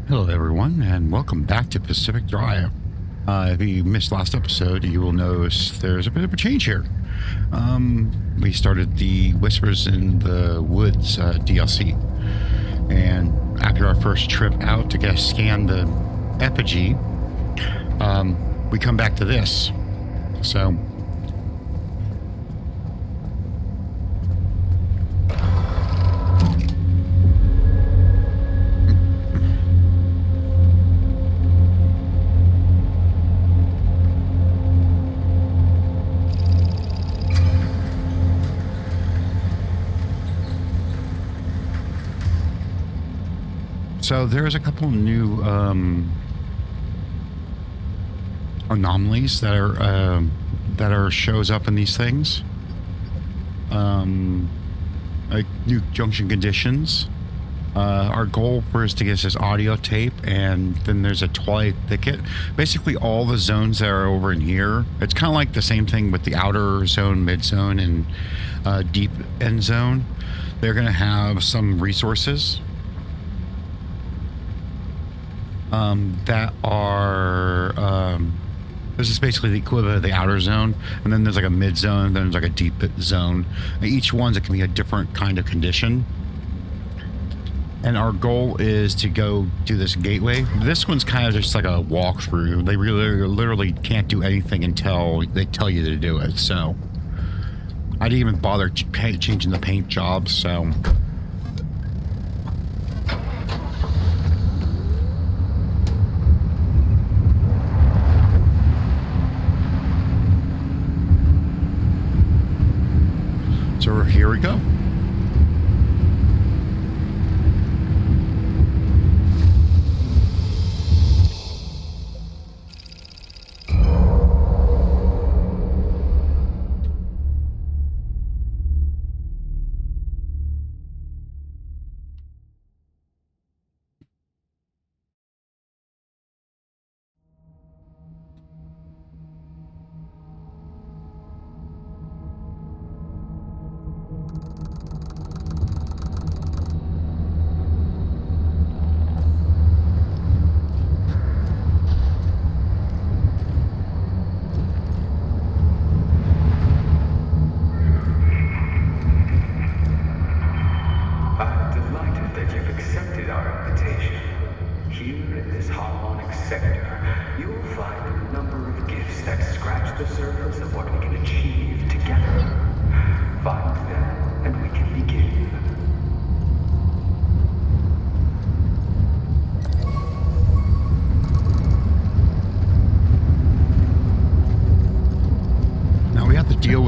Hello, everyone, and welcome back to Pacific Drive. If you missed last episode, you will notice there's a bit of a change here. We started the Whispers in the Woods DLC, and after our first trip out to scan the effigy, we come back to this. So there's a couple new anomalies that are shows up in these things. Like new junction conditions. Our goal is to get this audio tape, and then there's a twilight thicket. Basically, all the zones that are over in here. It's kind of like the same thing with the outer zone, mid zone, and deep end zone. They're going to have some resources that are this is basically the equivalent of the outer zone, and then there's like a mid zone, then there's like a deep zone. And each one's it can be a different kind of condition. And our goal is to go do this gateway. This one's kind of just like a walkthrough. They really literally can't do anything until they tell you to do it. So I didn't even bother changing the paint job. So here we go.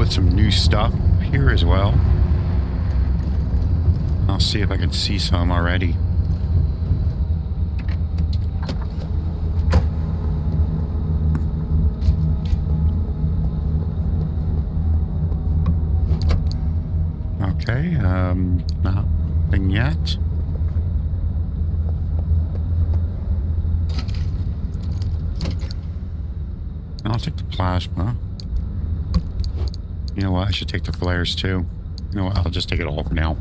Some new stuff here as well. I'll see if I can see some already. Okay, nothing yet. I'll take the plasma. You know what? I should take the flares too. You know what? I'll just take it all for now.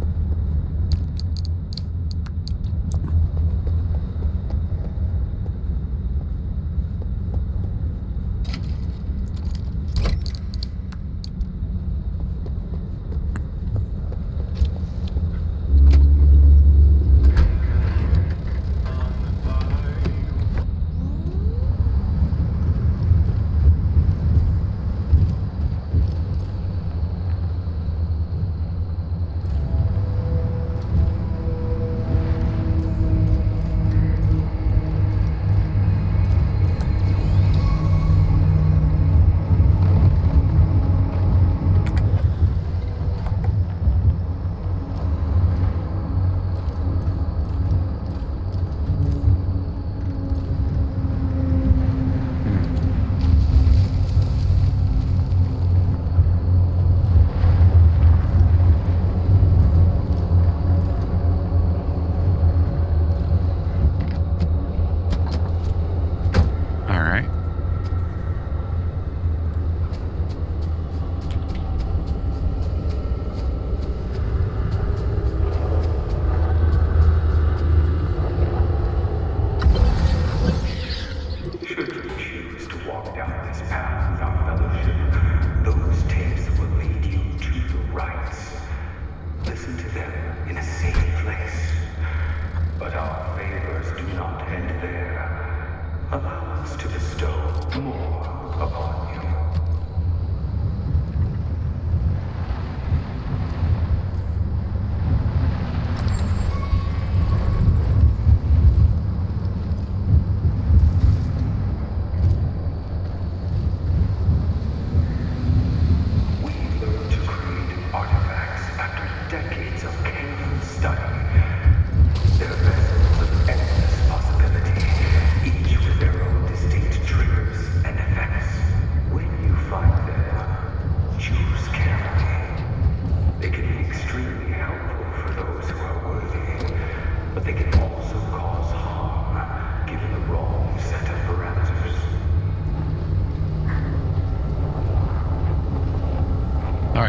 end there. Allow us to bestow more upon you.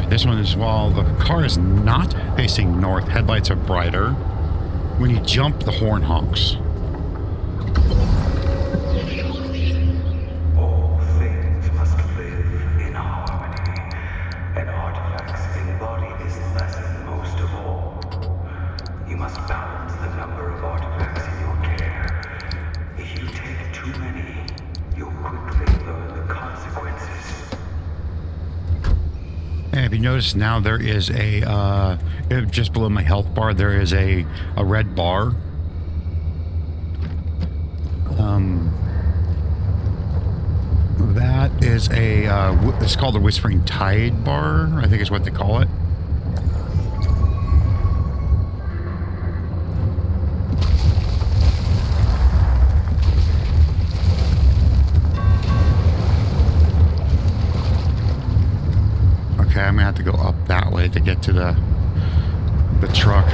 This one is while the car is not facing north, headlights are brighter. When you jump, the horn honks. All things must live in harmony, and artifacts embody this lesson most of all. You must balance the number of artifacts in your care. If you take too many, you'll quickly learn the consequences. And if you notice now, there is a, just below my health bar, there is a red bar. That is it's called the Whispering Tide bar, I think is what they call it. Okay, I'm gonna have to go up that way to get to the truck.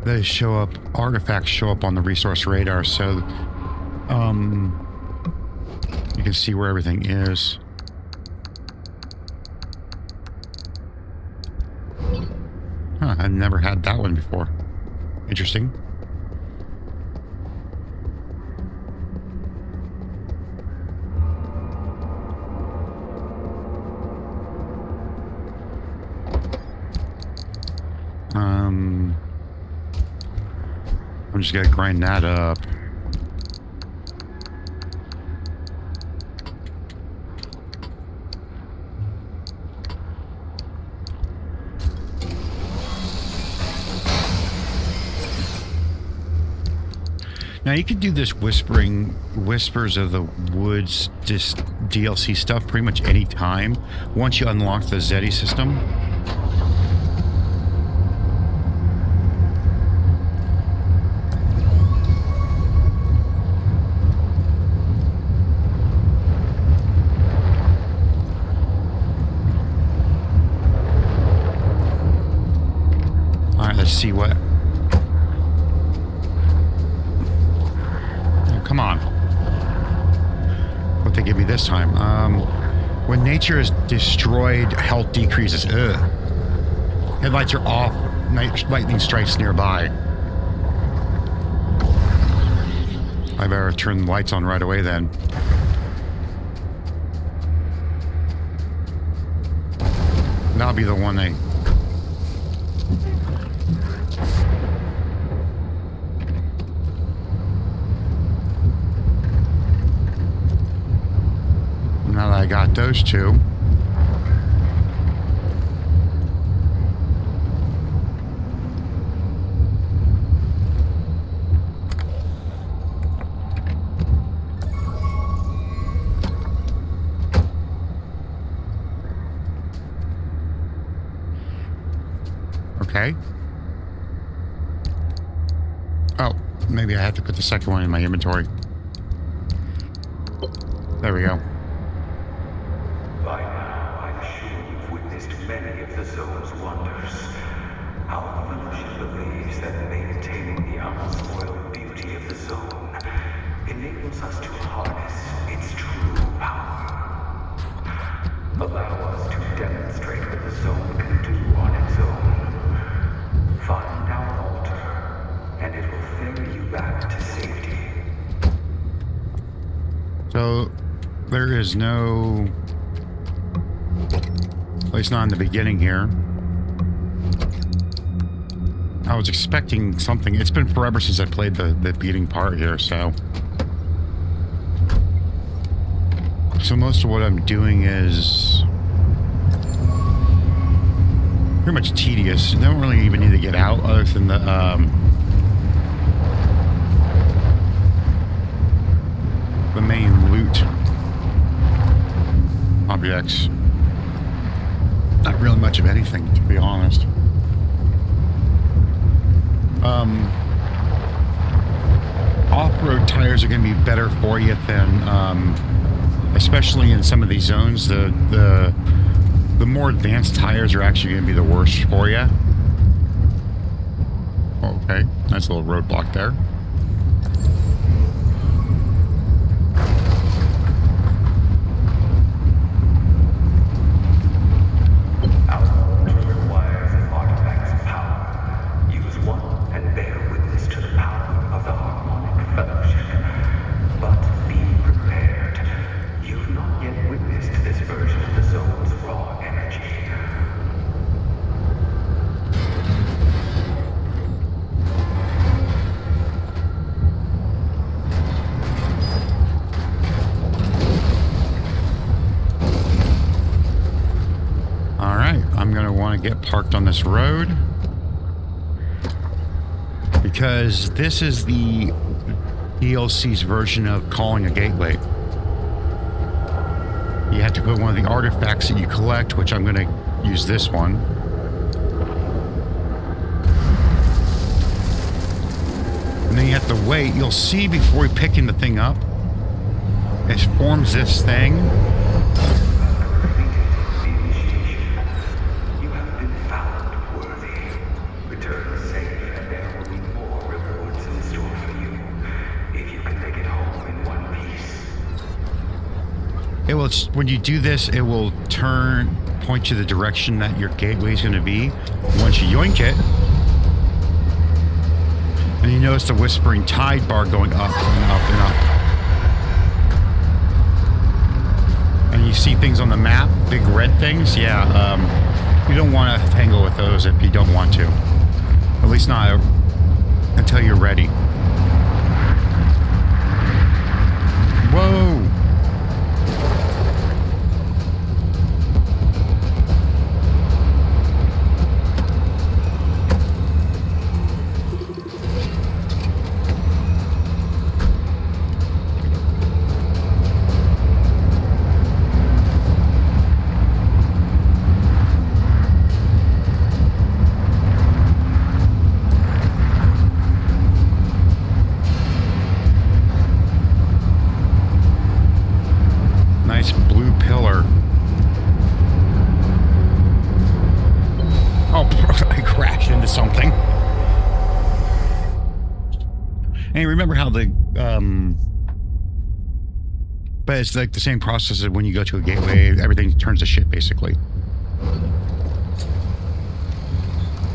They show up, artifacts show up on the resource radar, so you can see where everything is. Huh, I've never had that one before. Interesting. I'm just gonna grind that up. Now you could do this Whispers of the Woods DLC stuff pretty much any time once you unlock the Zeddy system. Let's see what... Oh, come on. What they give me this time? When nature is destroyed, health decreases. Ugh. Headlights are off. Lightning strikes nearby. I better turn the lights on right away then. That'll be the one they... Now that I got those two. Okay. Oh, maybe I have to put the second one in my inventory. There we go. By now, I'm sure you've witnessed many of the zone's wonders. Our fellowship believes that maintaining the unspoiled beauty of the zone enables us to harness its true power. Allow us to demonstrate what the zone can do on its own. Find our altar, and it will ferry you back to safety. So, there is no... At least not in the beginning here. I was expecting something. It's been forever since I played the beginning part here, so... So most of what I'm doing is... pretty much tedious. You don't really even need to get out other than the, the main loot objects. Not really much of anything, to be honest. Off-road tires are going to be better for you than, especially in some of these zones. The more advanced tires are actually going to be the worst for you. Okay, nice little roadblock there. Get parked on this road because this is the DLC's version of calling a gateway. You have to put one of the artifacts that you collect, which I'm going to use this one. And then you have to wait. You'll see before picking the thing up, it forms this thing. It will, when you do this, it will point you the direction that your gateway is going to be. Once you yoink it, and you notice the Whispering Tide bar going up and up and up. And you see things on the map, big red things. Yeah, you don't want to tangle with those if you don't want to. At least not until you're ready. Whoa! Remember how the but it's like the same process as when you go to a gateway, everything turns to shit basically.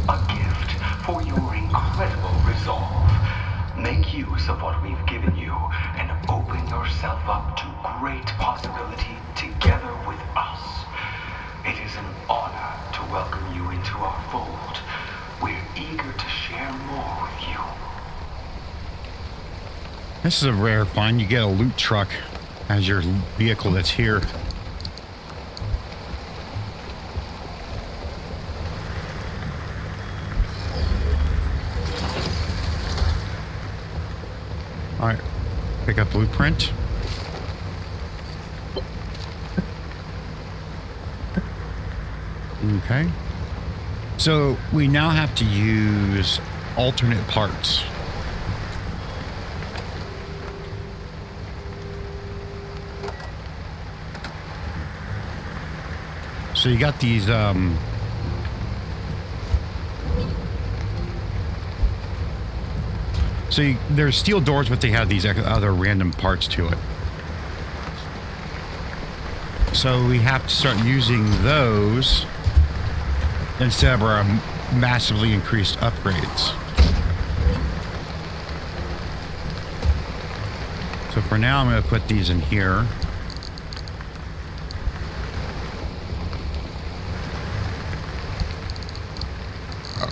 A gift for your incredible resolve. Make use of what we've given you and open yourself up to great possibility together with us. It is an honor to welcome you into our fold. We're eager to share more with you. This is a rare find. You get a loot truck as your vehicle that's here. All right, pick up blueprint. Okay. So we now have to use alternate parts. So you got these, there's steel doors, but they have these other random parts to it. So we have to start using those instead of our massively increased upgrades. So for now, I'm going to put these in here. Oh.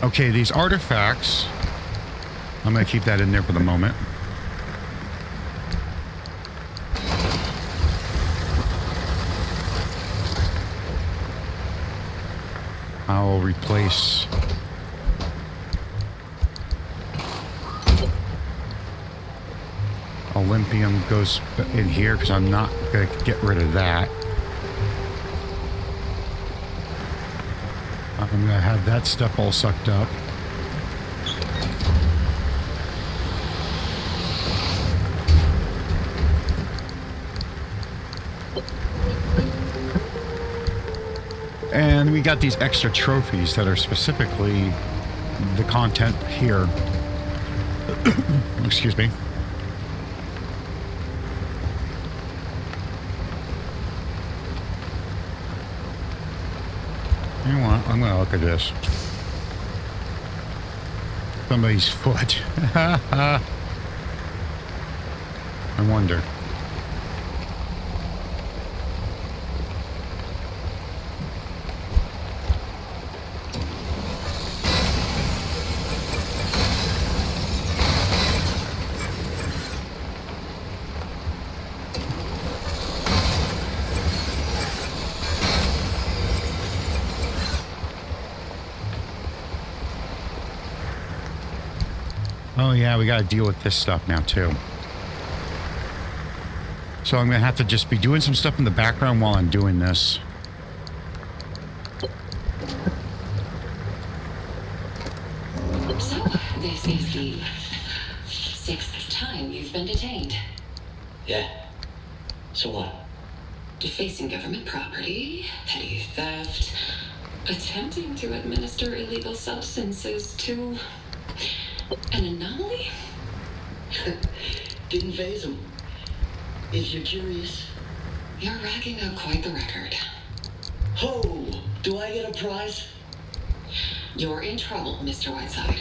Okay, these artifacts, I'm going to keep that in there for the moment. I'll replace Olympium goes in here because I'm not going to get rid of that. I'm going to have that stuff all sucked up. And we got these extra trophies that are specifically the content here. Excuse me. You know what? I'm going to look at this. Somebody's foot. I wonder. Oh yeah, we got to deal with this stuff now too. So I'm going to have to just be doing some stuff in the background while I'm doing this. So, this is the 6th time you've been detained. Yeah. So what? Defacing government property, petty theft, attempting to administer illegal substances to an anomaly? Didn't faze him. If you're curious. You're racking up quite the record. Ho! Do I get a prize? You're in trouble, Mr. Whiteside.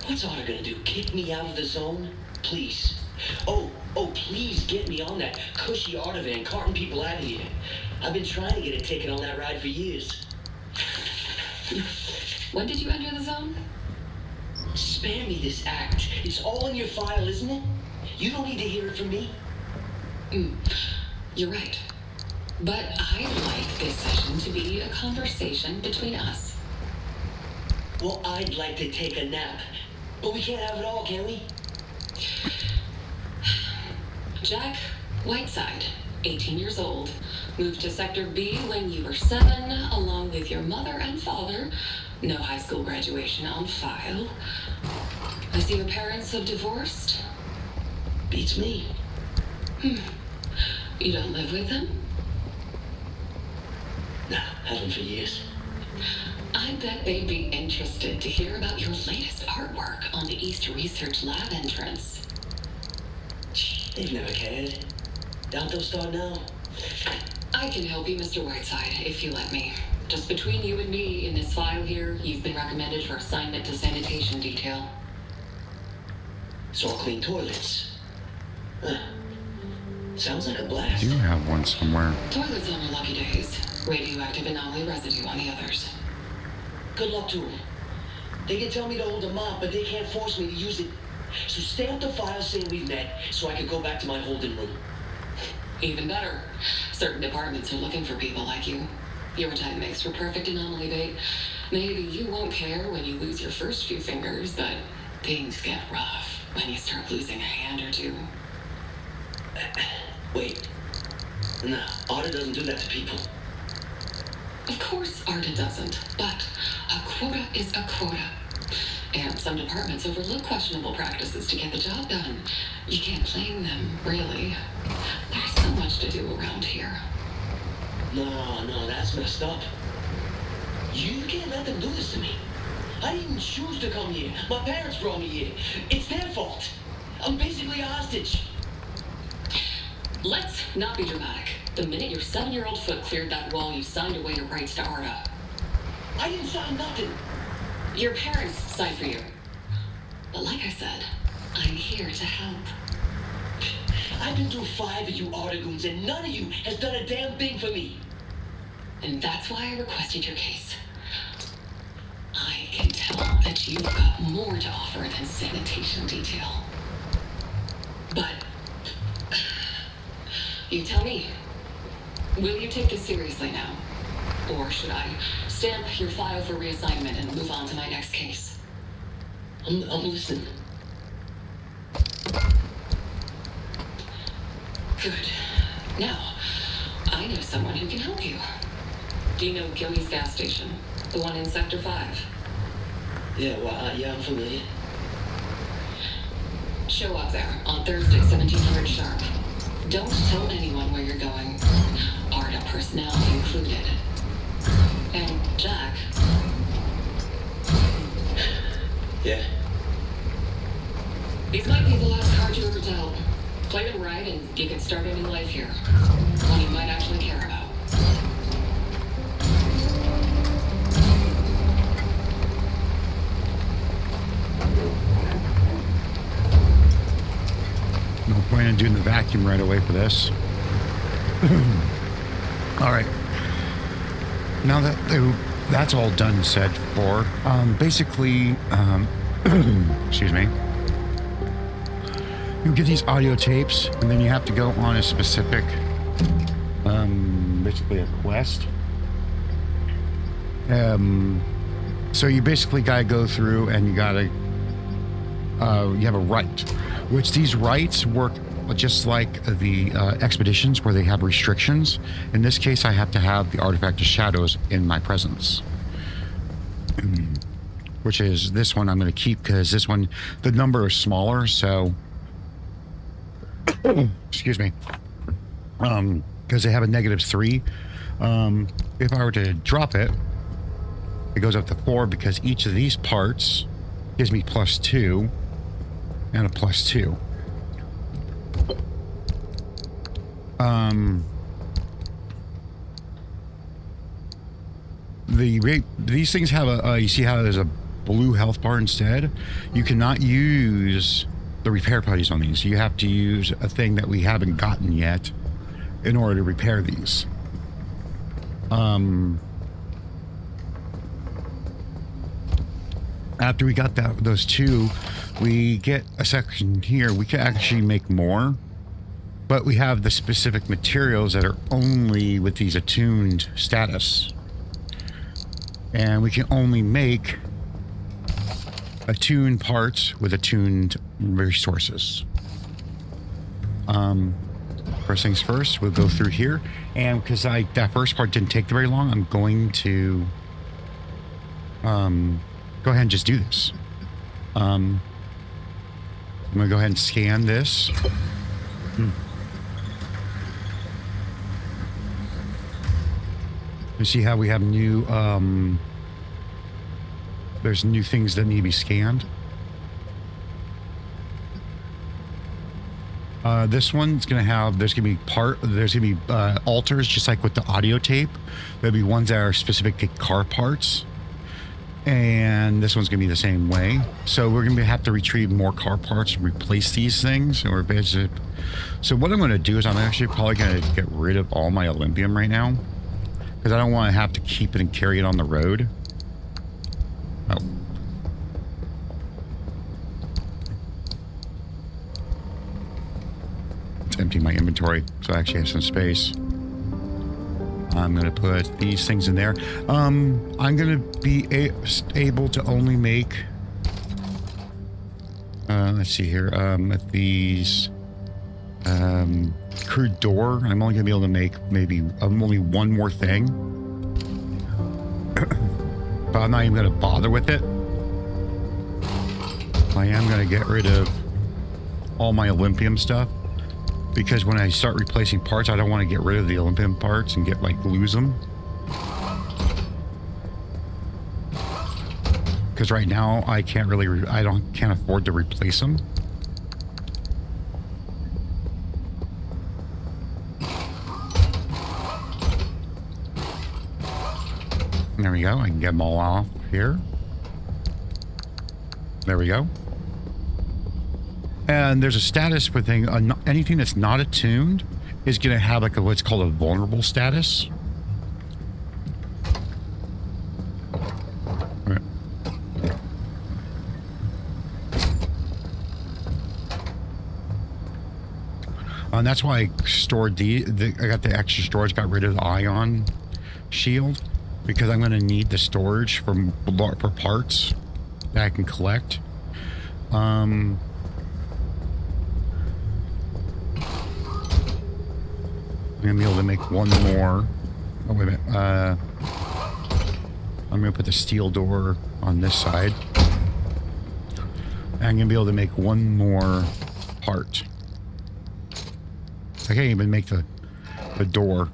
What's Otter gonna do? Kick me out of the zone? Please. Oh, please get me on that cushy Otter van carting people out of here. I've been trying to get a ticket on that ride for years. When did you enter the zone? Spare me this act. It's all in your file, isn't it? You don't need to hear it from me. You're right. But I'd like this session to be a conversation between us. Well, I'd like to take a nap. But we can't have it all, can we? Jack Whiteside, 18 years old, moved to Sector B when you were 7, along with your mother and father. No high school graduation on file. I see your parents have divorced. Beats me. You don't live with them? Nah, haven't for years. I bet they'd be interested to hear about your latest artwork on the East Research Lab entrance. They've never cared. Doubt they'll start now. I can help you, Mr. Whiteside, if you let me. Just between you and me, in this file here, you've been recommended for assignment to sanitation detail. So I'll clean toilets. Sounds like a I blast. do have one somewhere. Toilets on your lucky days. Radioactive anomaly residue on the others. Good luck to them. They can tell me to hold a mop, but they can't force me to use it. So stamp the file saying we've met, so I can go back to my holding room. Even better. Certain departments are looking for people like you. Your type makes for perfect anomaly bait. Maybe you won't care when you lose your first few fingers, but things get rough when you start losing a hand or two. Wait. No, Arta doesn't do that to people. Of course Arta doesn't, but a quota is a quota. And some departments overlook questionable practices to get the job done. You can't blame them, really. There's so much to do around here. No, that's messed up. You can't let them do this to me. I didn't choose to come here. My parents brought me here. It's their fault. I'm basically a hostage. Let's not be dramatic. The minute your 7-year-old foot cleared that wall, you signed away your rights to Arda. I didn't sign nothing. Your parents signed for you. But like I said, I'm here to help. I've been through 5 of you Artigoons, and none of you has done a damn thing for me. And that's why I requested your case. I can tell that you've got more to offer than sanitation detail. But you tell me, will you take this seriously now? Or should I stamp your file for reassignment and move on to my next case? I'm listening. Good. Now, I know someone who can help you. Do you know Gilly's gas station? The one in Sector 5? Yeah, well, yeah, I'm familiar. Show up there on Thursday, 1700 sharp. Don't tell anyone where you're going. Arda personnel included. And Jack. Yeah. These might be the last cards you ever dealt. Play them right and you can start a new life here. One you might actually care about. No point in doing the vacuum right away for this. All right. Now that that's all done and said for, basically, excuse me, you get these audio tapes, and then you have to go on a specific, basically a quest. So you basically gotta go through, and you gotta, you have a right, which these rights work just like the expeditions where they have restrictions. In this case, I have to have the artifact of shadows in my presence, which is this one I'm going to keep because this one, the number is smaller. So, excuse me, because they have a -3. If I were to drop it, it goes up to 4 because each of these parts gives me +2 and a +2. These things have a, you see how there's a blue health bar instead? You cannot use the repair putties on these. You have to use a thing that we haven't gotten yet in order to repair these. After we got those two, we get a section here. We can actually make more, but we have the specific materials that are only with these attuned status. And we can only make attuned parts with attuned resources. First things first, we'll go through here. And because that first part didn't take very long, I'm going to go ahead and just do this. I'm going to go ahead and scan this. You see how we have new, there's new things that need to be scanned. This one's going to have, there's going to be altars, just like with the audio tape. There'll be ones that are specific to car parts. And this one's going to be the same way. So we're going to have to retrieve more car parts and replace these things. So what I'm going to do is I'm actually probably going to get rid of all my Olympium right now, because I don't want to have to keep it and carry it on the road. Oh. Let's empty my inventory so I actually have some space. I'm going to put these things in there. I'm going to be able to only make... let's see here. These... crude door, I'm only going to be able to make maybe only one more thing. But I'm not even going to bother with it. I am going to get rid of all my Olympium stuff, because when I start replacing parts, I don't want to get rid of the Olympium parts and lose them. Because right now I can't afford to replace them. There we go. I can get them all off here. There we go. And there's a status for anything that's not attuned is going to have like what's called a vulnerable status. Right. And that's why I stored I got the extra storage, got rid of the ion shield, because I'm going to need the storage for parts that I can collect. I'm going to be able to make one more. Oh, wait a minute. I'm going to put the steel door on this side. And I'm going to be able to make one more part. I can't even make the door.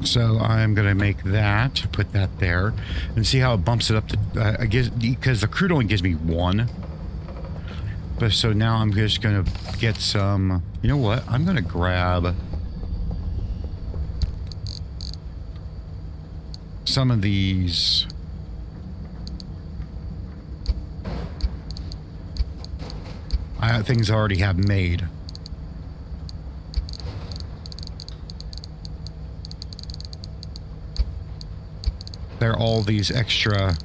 So I'm going to make that, put that there, and see how it bumps it up to, I guess, because the crude only gives me one. But so now I'm just going to get some, you know what? I'm going to grab some of these. Things I already have made. They're all these extra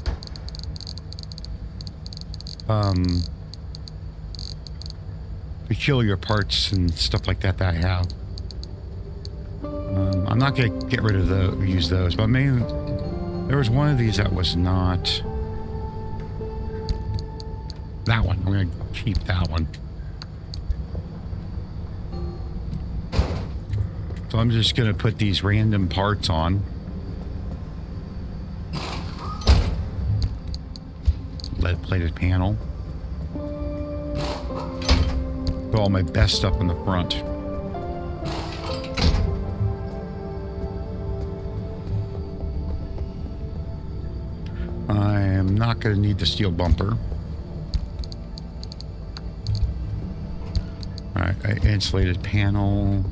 peculiar parts and stuff like that I have. I'm not going to get rid of use those, but maybe there was one of these that was not that one. I'm going to keep that one. So I'm just going to put these random parts on. Lead plated panel. Put all my best stuff in the front. I am not going to need the steel bumper. Alright, insulated panel.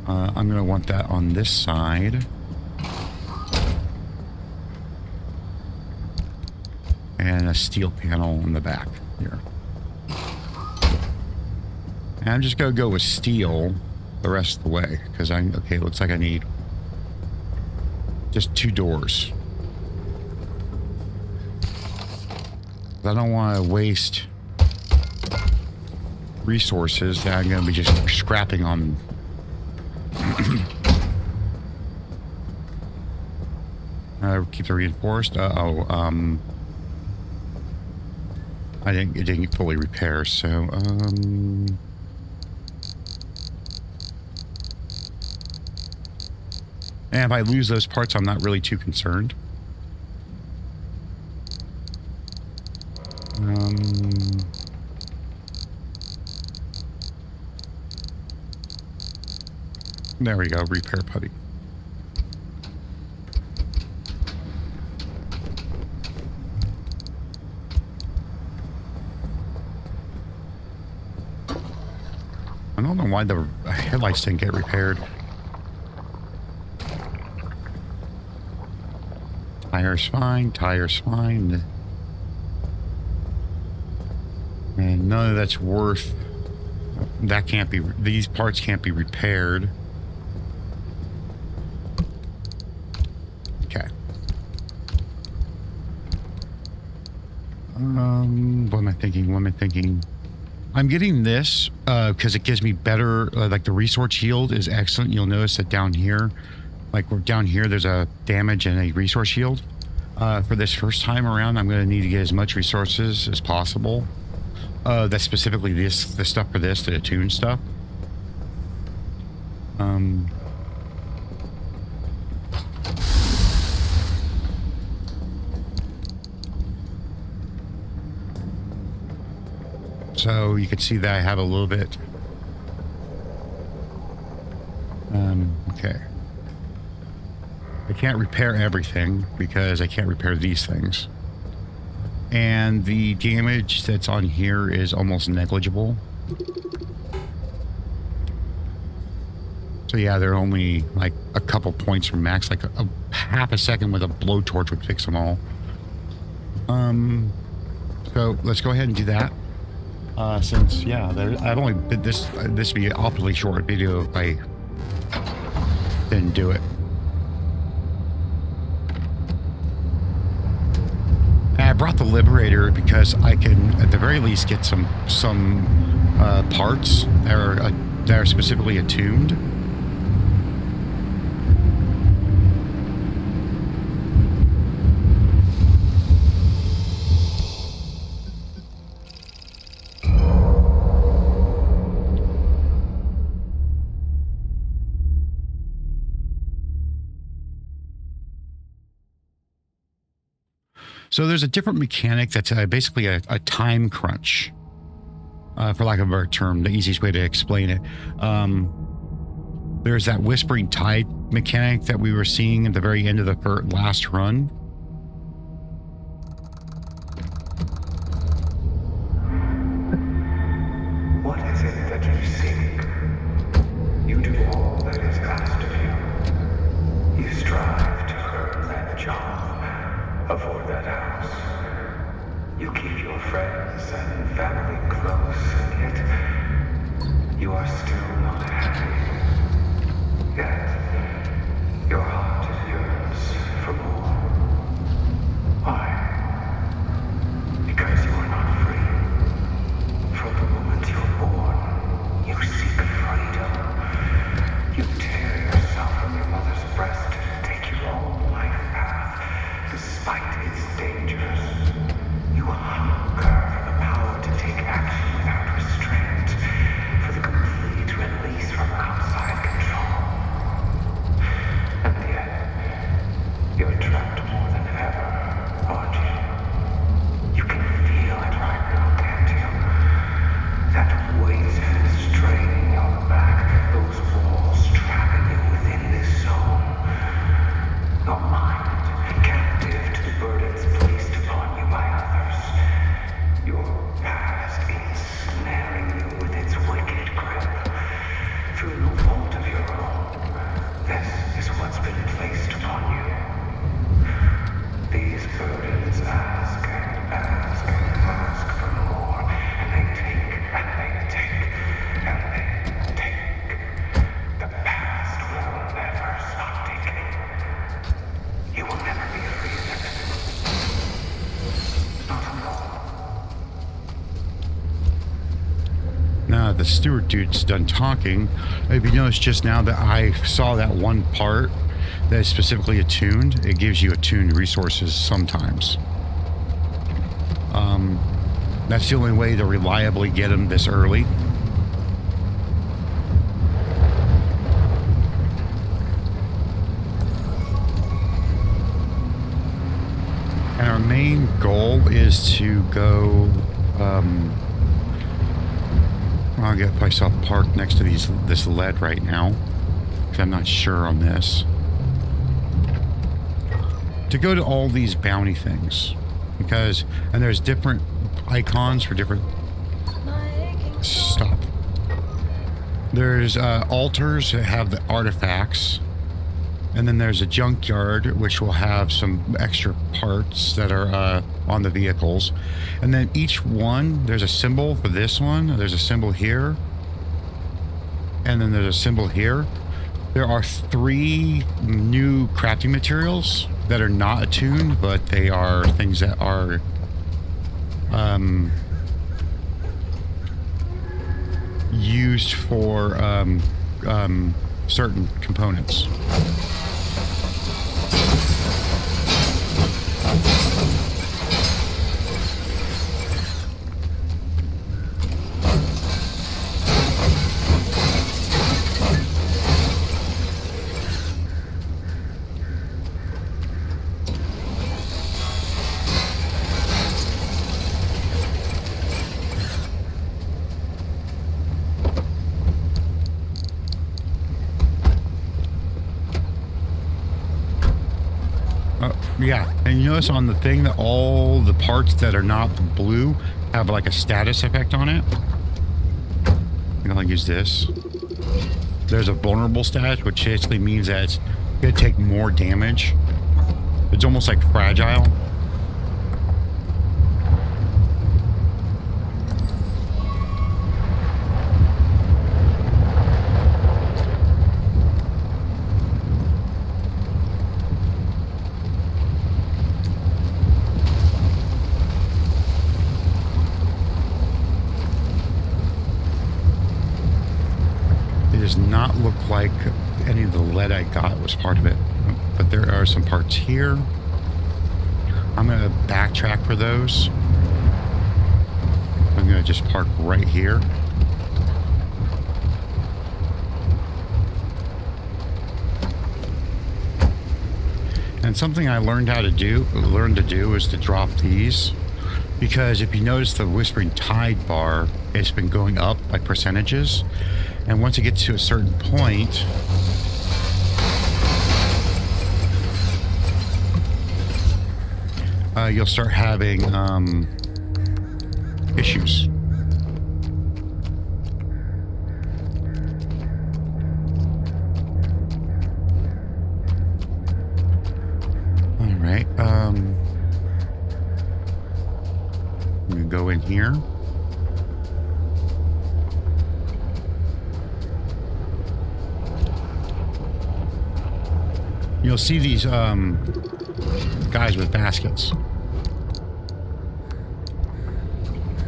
I'm going to want that on this side. And a steel panel in the back here. And I'm just going to go with steel the rest of the way. Because okay, looks like I need just 2 doors. I don't want to waste resources that I'm going to be just scrapping on. Keep the reinforced. It didn't fully repair, so and if I lose those parts, I'm not really too concerned. There we go, repair putty. I don't know why the headlights didn't get repaired. Tire's fine, tire's fine. And none of that's worth... That can't be... These parts can't be repaired. Okay. What am I thinking? What am I thinking? I'm getting this because it gives me better, like the resource yield is excellent. You'll notice that down here, like down here, there's a damage and a resource yield. For this first time around, I'm going to need to get as much resources as possible. That's specifically the stuff for this, the attune stuff. So you can see that I have a little bit. Okay. I can't repair everything because I can't repair these things. And the damage that's on here is almost negligible. So yeah, they're only like a couple points from max, like a half a second with a blowtorch would fix them all. So let's go ahead and do that. Since yeah, I've only been this would be an awfully short video if I didn't do it. And I brought the Liberator because I can at the very least get some parts that are specifically attuned. So there's a different mechanic that's basically a time crunch, for lack of a better term, the easiest way to explain it. There's that Whispering Tide mechanic that we were seeing at the very end of the last run. What is it that you seek? You do all that is asked of you. You strive to earn that job. Afford that house. You keep your friends and family close, and yet you are still not happy. Yet your heart yearns for more. Why? Because you are not free. From the moment you're born, you seek freedom. You tear yourself from your mother's breast and take your own life path. Despite its dangers, you hunger for the power to take action without restraint, for the complete release from outside control. And yet, you're trapped more than ever, aren't you? You can feel it right now, can't you? That weight straining your back, those walls trapping you within this zone. Your mind captive to the burdens placed upon you by others. Your past ensnaring you with its wicked grip. Through no fault of your own, this is what's been placed upon you. These burdens ask and ask and ask for more, and they take and they take and they take. The past will never stop taking. You will never be free of it. Not alone. Now the steward dude's done talking. If you notice just now that I saw that one part that is specifically attuned, it gives you attuned resources sometimes. That's the only way to reliably get them this early. And our main goal is to go, I'll get myself parked next to this lead right now, because I'm not sure on this. To go to all these bounty things, and there's different icons for different, stop. There's altars that have the artifacts, and then there's a junkyard which will have some extra parts that are on the vehicles. And then each one, there's a symbol for this one, there's a symbol here, and then there's a symbol here. There are 3 new crafting materials that are not attuned, but they are things that are used for certain components. Yeah, and you notice on the thing that all the parts that are not blue have like a status effect on it. I think I'll use this. there's a vulnerable status, which basically means that it's going to take more damage. It's almost like fragile. Does not look like any of the lead I got was part of it, but there are some parts here. I'm going to backtrack for those. I'm going to just park right here. And something I learned to do is to drop these, because if you notice the Whispering Tide bar, it's been going up by percentages. And once it gets to a certain point, you'll start having issues. All right. I'm gonna go in here. You'll see these guys with baskets.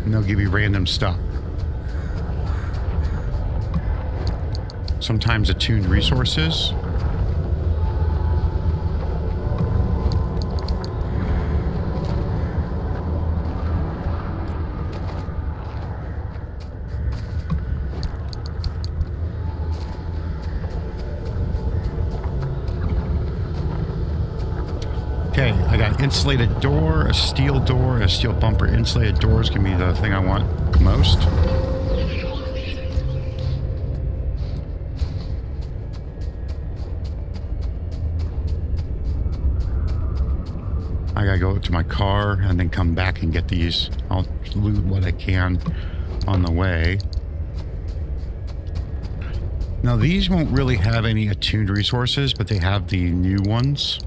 And they'll give you random stuff. Sometimes attuned resources. Okay, I got insulated door, a steel bumper. Insulated doors can be the thing I want most. I gotta go to my car and then come back and get these. I'll loot what I can on the way. Now these won't really have any attuned resources, but they have the new ones.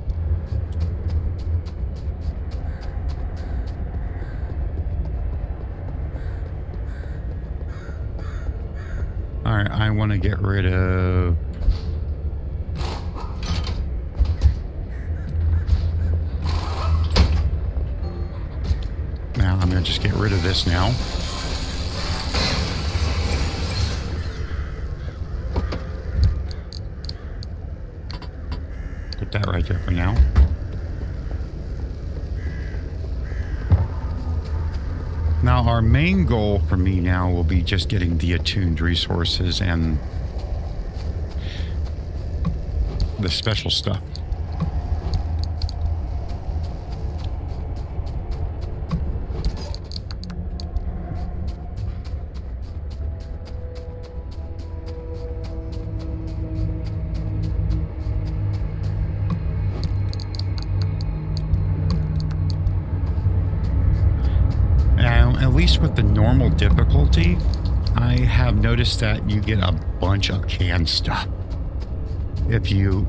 Alright, I want to get rid of... Now I'm going to just get rid of this now. Put that right there for now. Now, our main goal for me now will be just getting the attuned resources and the special stuff. At least with the normal difficulty, I have noticed that you get a bunch of canned stuff if you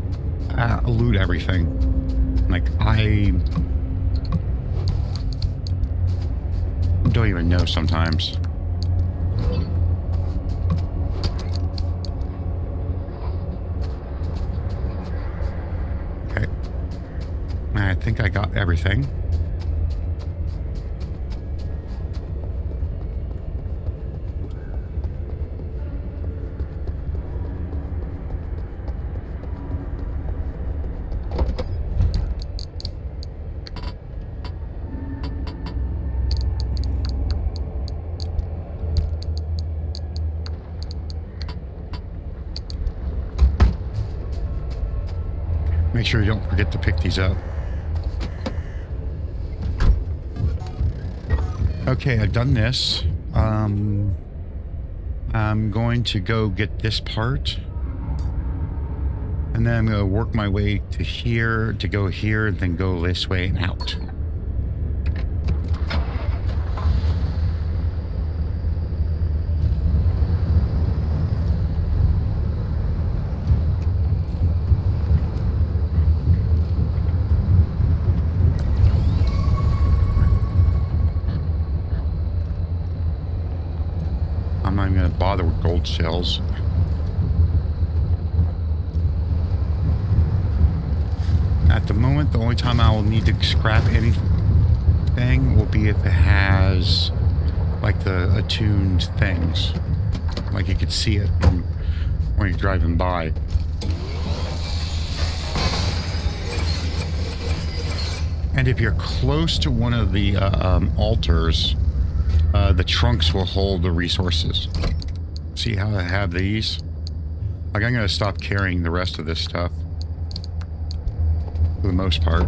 loot everything. Like, I don't even know sometimes. Okay. I think I got everything. Make sure you don't forget to pick these up. Okay, I've done this. I'm going to go get this part. And then I'm going to work my way to here, to go here, and then go this way and out. I'm not even going to bother with gold shells. At the moment, the only time I will need to scrap anything will be if it has, like, the attuned things. Like, you could see it when you're driving by. And if you're close to one of the altars, the trunks will hold the resources. See how I have these? Like, I'm going to stop carrying the rest of this stuff. For the most part.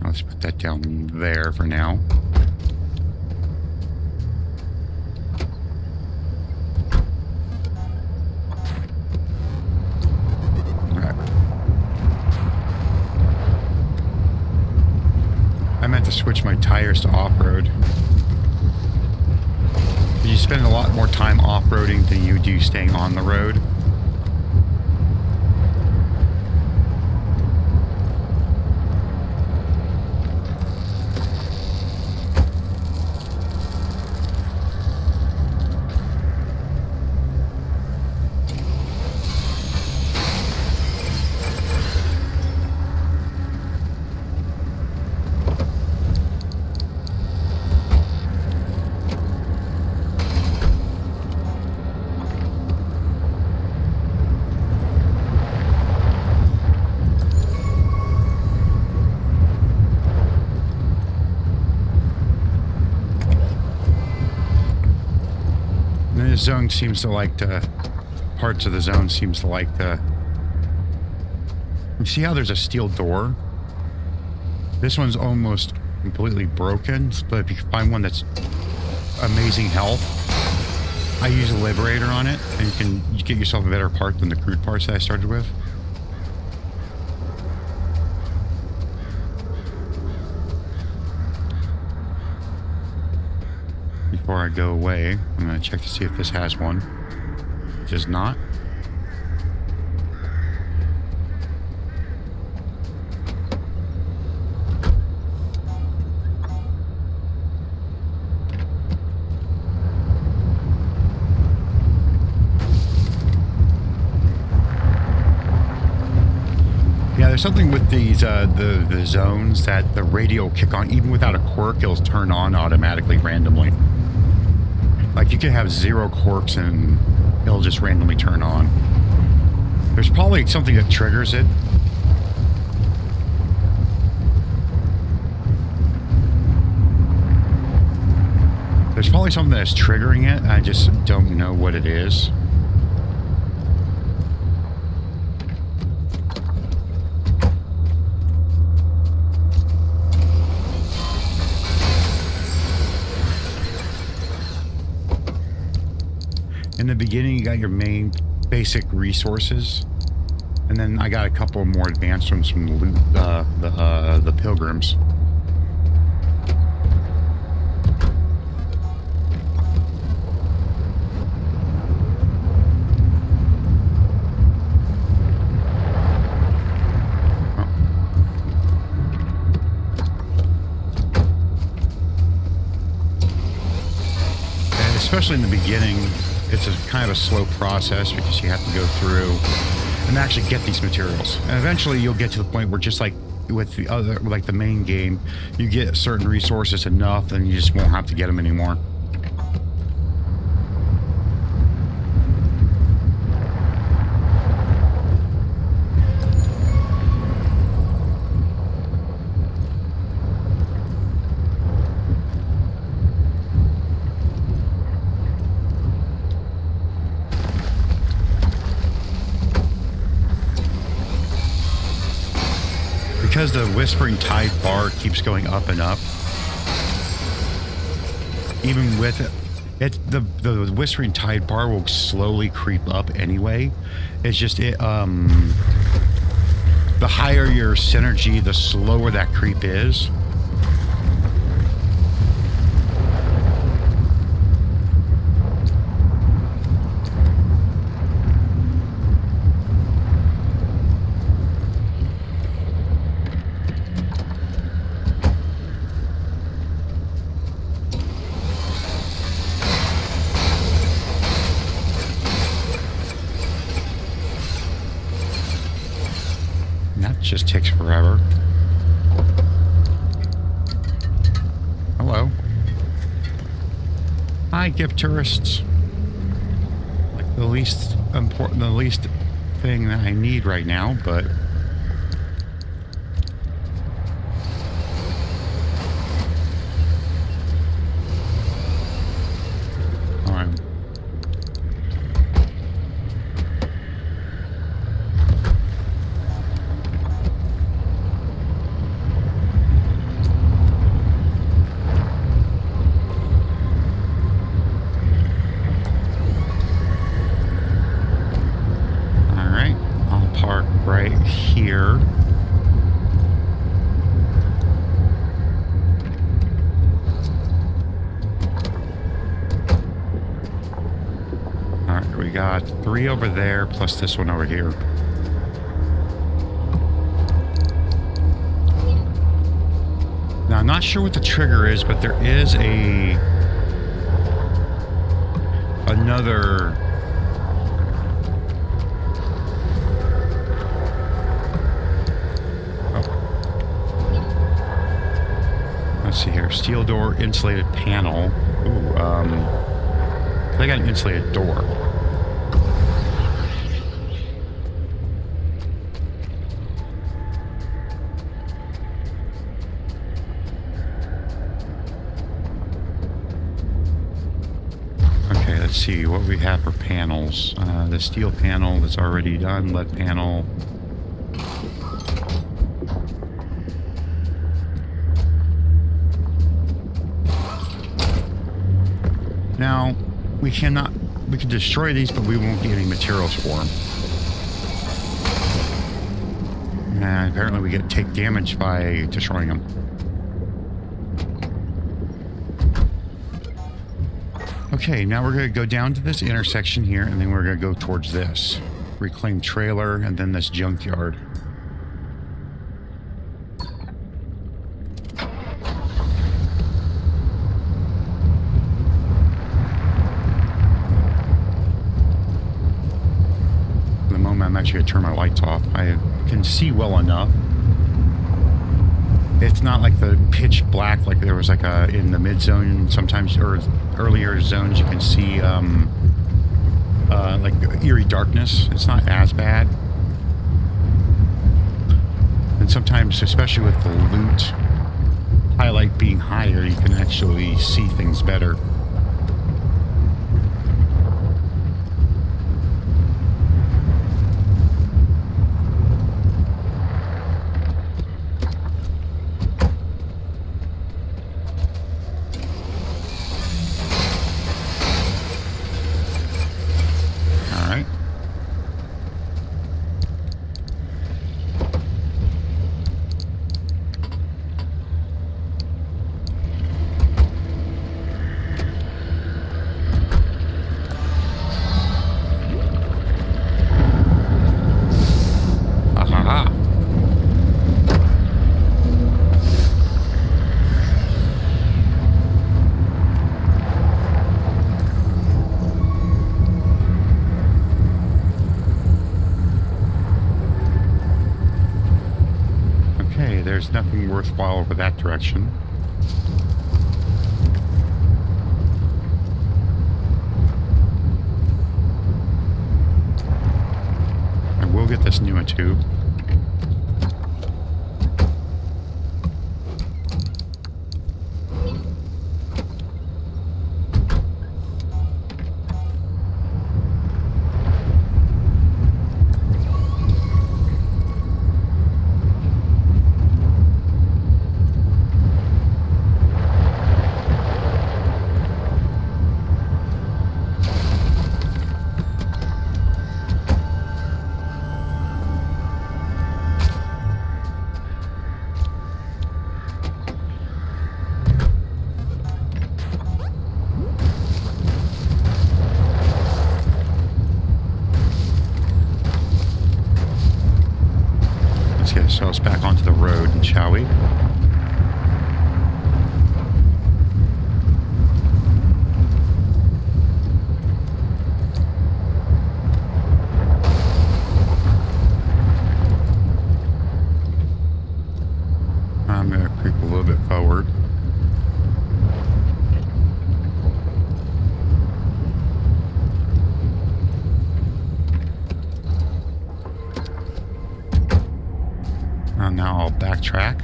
Let's put that down there for now. Alright. I meant to switch my tires to off-road. You spend a lot more time off-roading than you do staying on the road. The zone seems to like to... Parts of the zone seems to like to... You see how there's a steel door? This one's almost completely broken, but if you can find one that's amazing health, I use a liberator on it, and you get yourself a better part than the crude parts that I started with. Before I go away, I'm going to check to see if this has one. It does not. Yeah, there's something with these the zones that the radio will kick on. Even without a quirk, it'll turn on automatically randomly. Like, you can have 0 quirks and it'll just randomly turn on. There's probably something that triggers it. There's probably something that's triggering it. I just don't know what it is. In the beginning, you got your main basic resources, and then I got a couple more advanced ones from the pilgrims. And especially in the beginning, it's a kind of a slow process because you have to go through and actually get these materials. And eventually you'll get to the point where, just like with the other, like the main game, you get certain resources enough and you just won't have to get them anymore. Because the Whispering Tide bar keeps going up and up, even with it, the Whispering Tide bar will slowly creep up anyway. It's just the higher your synergy, the slower that creep is. just takes forever. Hello. Hi, gift tourists. Like the least important, the least thing that I need right now, but all right. Right here. All right, we got 3 over there plus this one over here. Now, I'm not sure what the trigger is, but there is another. Let's see here. Steel door, insulated panel. Ooh, they got an insulated door. Okay, let's see what we have for panels. The steel panel is already done. Lead panel. Now, we can destroy these, but we won't get any materials for them. And apparently we take damage by destroying them. Okay, now we're going to go down to this intersection here, and then we're going to go towards this. Reclaimed trailer, and then this junkyard. I'm actually going to turn my lights off. I can see well enough. It's not like the pitch black like there was like in the mid zone sometimes, or earlier zones you can see like eerie darkness. It's not as bad. And sometimes, especially with the loot highlight being higher, you can actually see things better. There's nothing worthwhile over that direction. I will get this new tube. Let's get ourselves back onto the road, shall we? backtrack.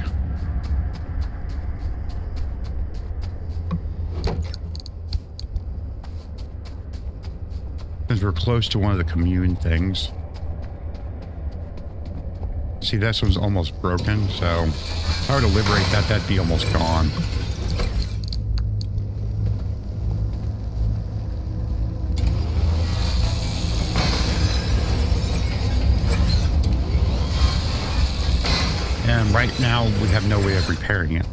Because we're close to one of the commune things. See, this one's almost broken, so if I were to liberate that, that'd be almost gone. And right now, we have no way of repairing it.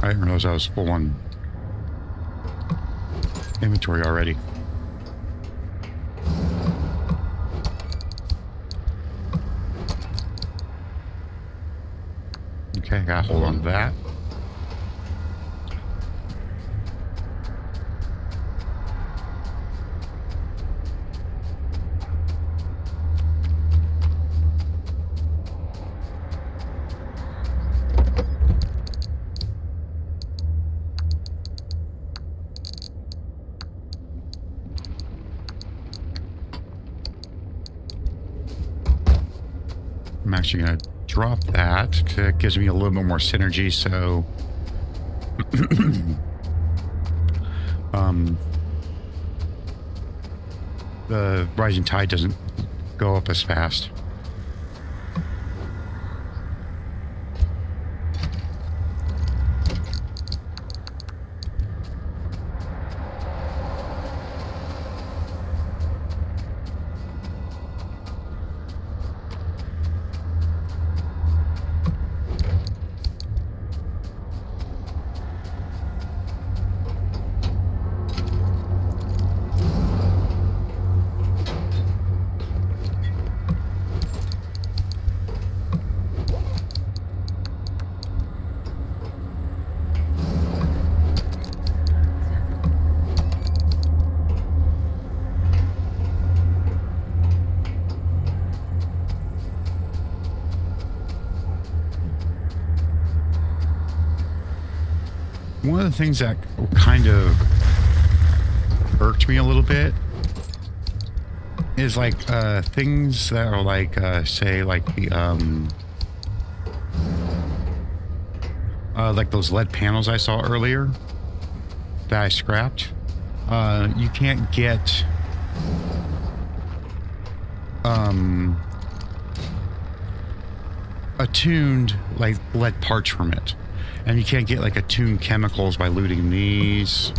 I didn't realize I was full on inventory already. Okay, I gotta hold on to that. I'm actually going to drop that because it gives me a little bit more synergy, so the rising tide doesn't go up as fast. One of the things that kind of irked me a little bit is like things that are like say like the like those LED panels I saw earlier that I scrapped. You can't get attuned like LED parts from it. And you can't get like attuned chemicals by looting these.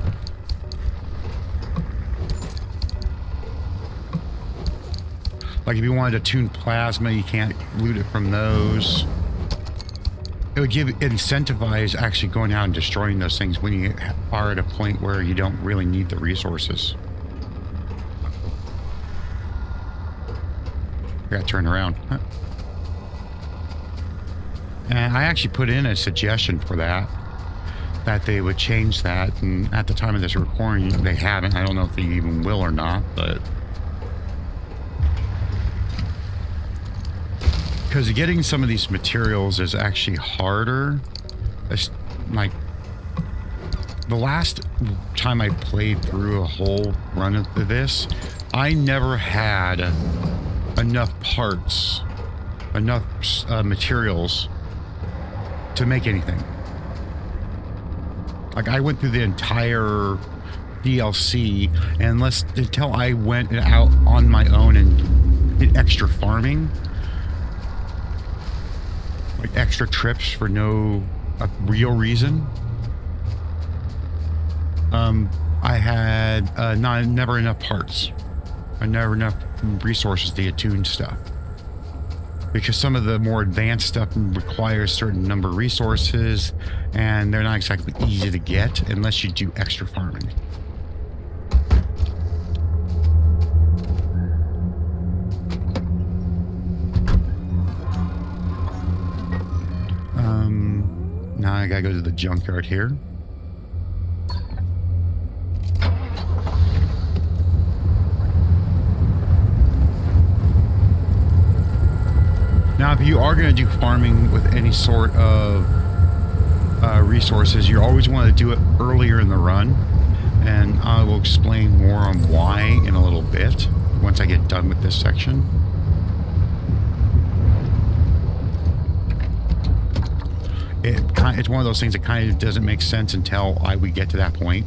Like if you wanted attuned plasma, you can't loot it from those. It would incentivize actually going out and destroying those things when you are at a point where you don't really need the resources. I gotta turn around. Huh. And I actually put in a suggestion for that they would change that. And at the time of this recording, they haven't. I don't know if they even will or not, but because getting some of these materials is actually harder. It's like the last time I played through a whole run of this, I never had enough parts, enough materials to make anything. Like I went through the entire DLC, and until I went out on my own and did extra farming, like extra trips for no real reason, I had never enough parts. I never enough resources to attune stuff. Because some of the more advanced stuff requires a certain number of resources, and they're not exactly easy to get unless you do extra farming. gotta go to the junkyard here. Now, if you are going to do farming with any sort of resources, you always want to do it earlier in the run. And I will explain more on why in a little bit once I get done with this section. It's one of those things that kind of doesn't make sense until we get to that point.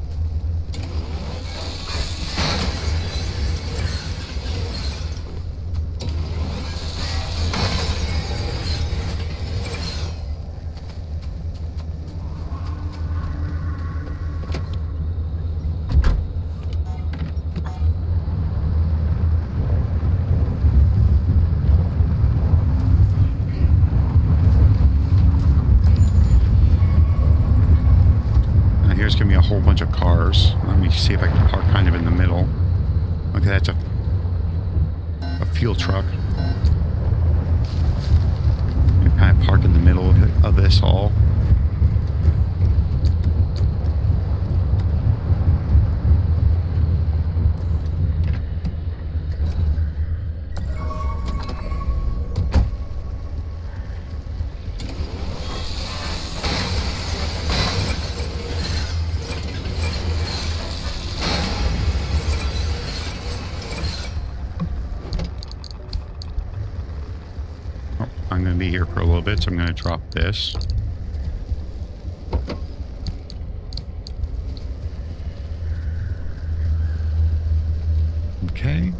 Here's gonna be a whole bunch of cars. Let me see if I can park kind of in the middle. Okay, that's a fuel truck. You kind of park in the middle of this all. I'm going to be here for a little bit, so I'm going to drop this. Okay.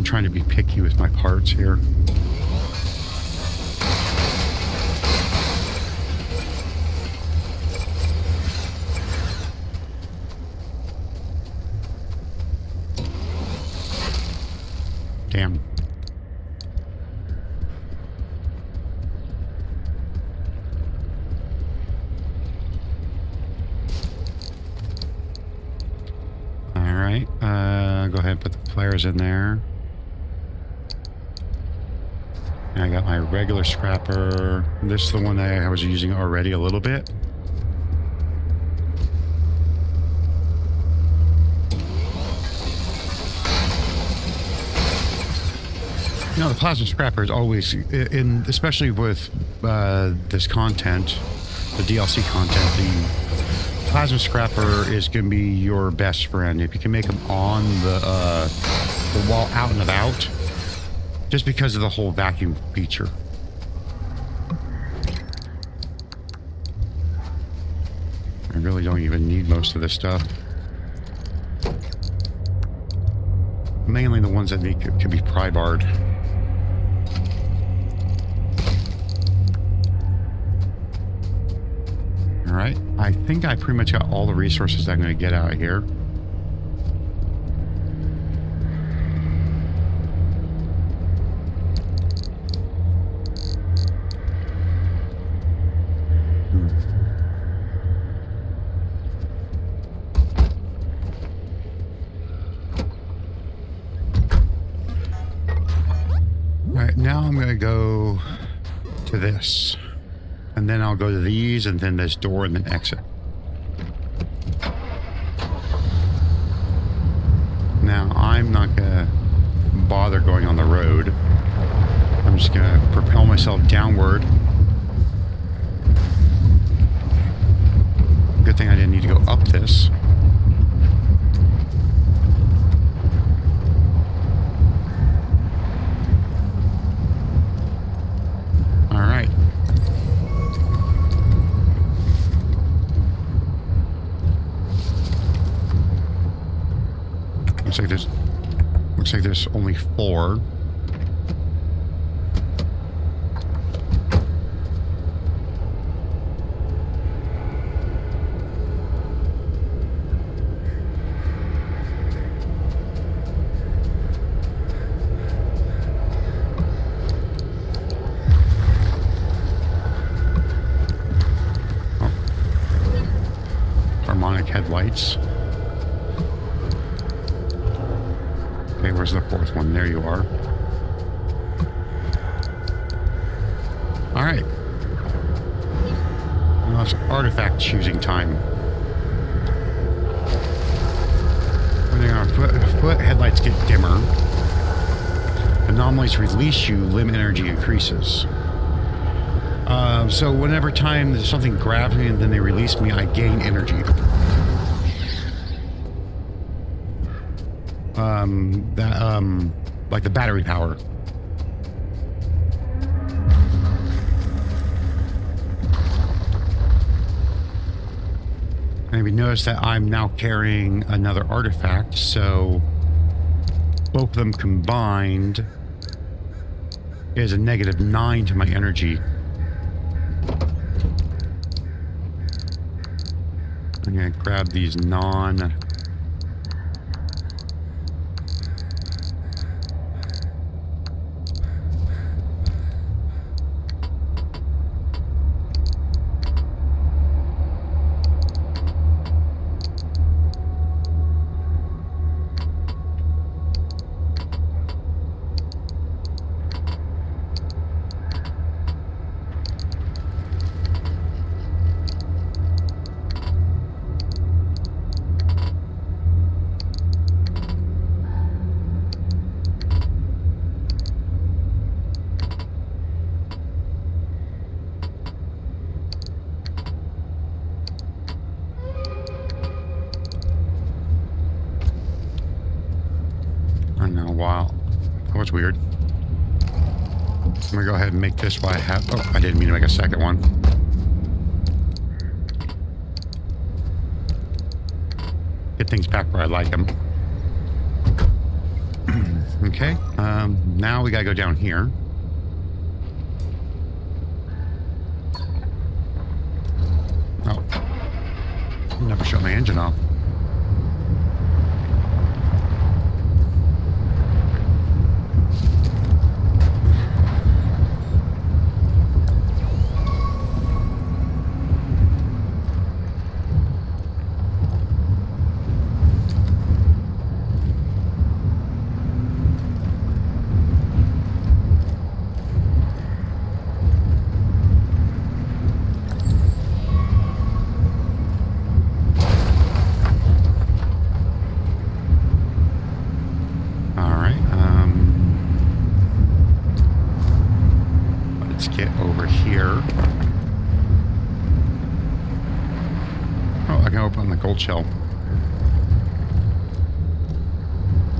Trying to be picky with my parts here. Damn. All right, go ahead and put the flares in there. I got my regular scrapper. This is the one that I was using already a little bit. You know, the plasma scrapper is always, especially with this content, the DLC content, the plasma scrapper is going to be your best friend. If you can make them on the wall out and about, just because of the whole vacuum feature. I really don't even need most of this stuff. Mainly the ones that could be pry barred. Alright, I think I pretty much got all the resources I'm going to get out of here. Now I'm going to go to this, and then I'll go to these, and then this door, and then exit. I'm not gonna bother going on the road. I'm just gonna propel myself downward. Good thing I didn't need to go up this. All right. Looks like there's only 4. Harmonic headlights. Okay, where's the 4th one? There you are. All right. Now it's artifact choosing time. When they're on foot, headlights get dimmer. Anomalies release you, limb energy increases. So whenever time there's something grabs me and then they release me, I gain energy. Like the battery power. And we notice that I'm now carrying another artifact, so both of them combined is a -9 to my energy. I'm gonna grab these I don't know, wow. That was weird. I'm gonna go ahead and make this what I have. Oh, I didn't mean to make a second one. Get things back where I like them. Okay, now we gotta go down here. Oh. Never shut my engine off. Over here. Oh, I can open the gold shell.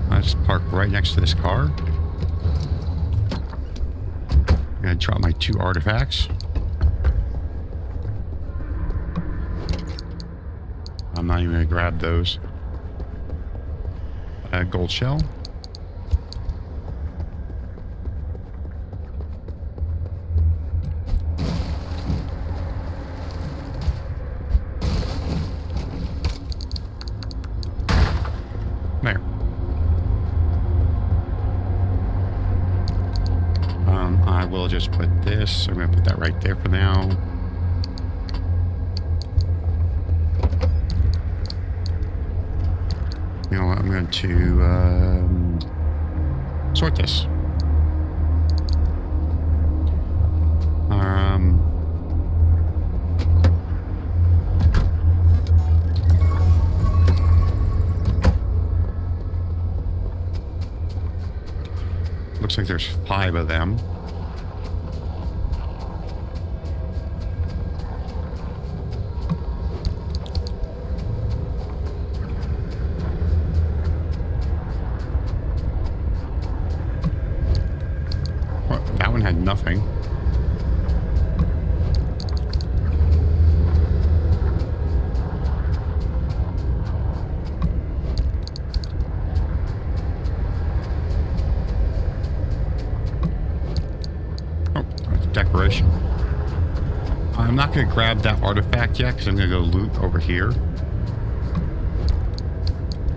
I just park right next to this car. I'm gonna drop my 2 artifacts. I'm not even gonna grab those. Gold shell. There. I will just put this. I'm going to put that right there for now. You know what? I'm going to sort this. there's 5 of them. Well, that one had nothing. Decoration. I'm not going to grab that artifact yet because I'm going to go loot over here.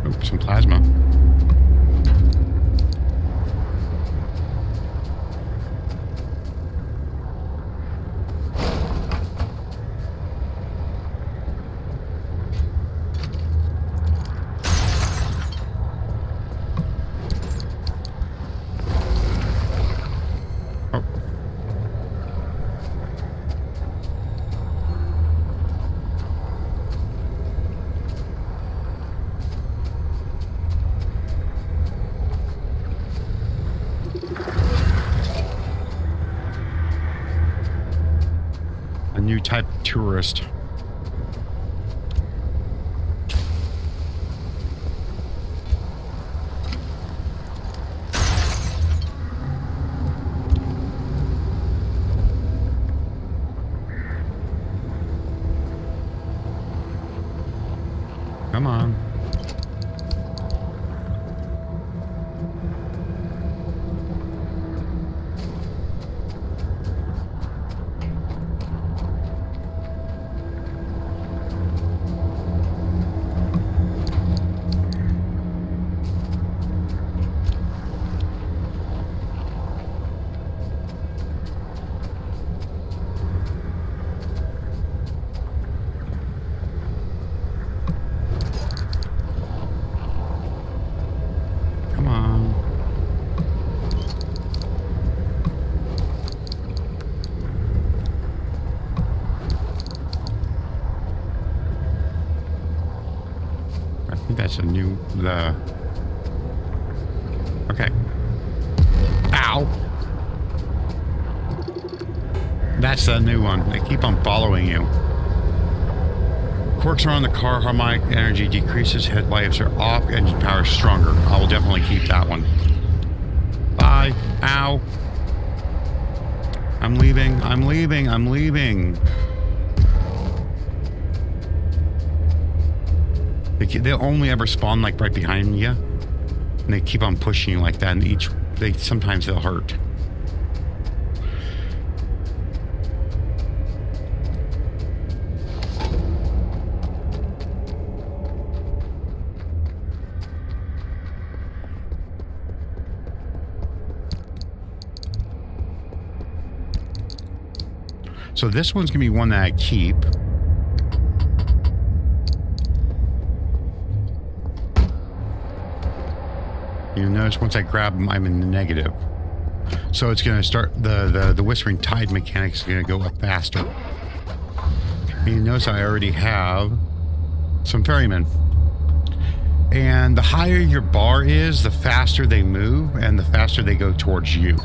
Oh, some plasma. New type of tourist. Come on. That's a new, okay. Ow! That's a new one. They keep on following you. Quirks around the car, harmonic energy decreases, headlights are off, engine power stronger. I will definitely keep that one. Bye. Ow. I'm leaving. I'm leaving. I'm leaving. They'll only ever spawn like right behind you, and they keep on pushing you like that. And sometimes they'll hurt. So this one's gonna be one that I keep. You notice once I grab them, I'm in the negative. So it's going to start, the Whispering Tide mechanics is going to go up faster. And you notice I already have some ferrymen. And the higher your bar is, the faster they move and the faster they go towards you.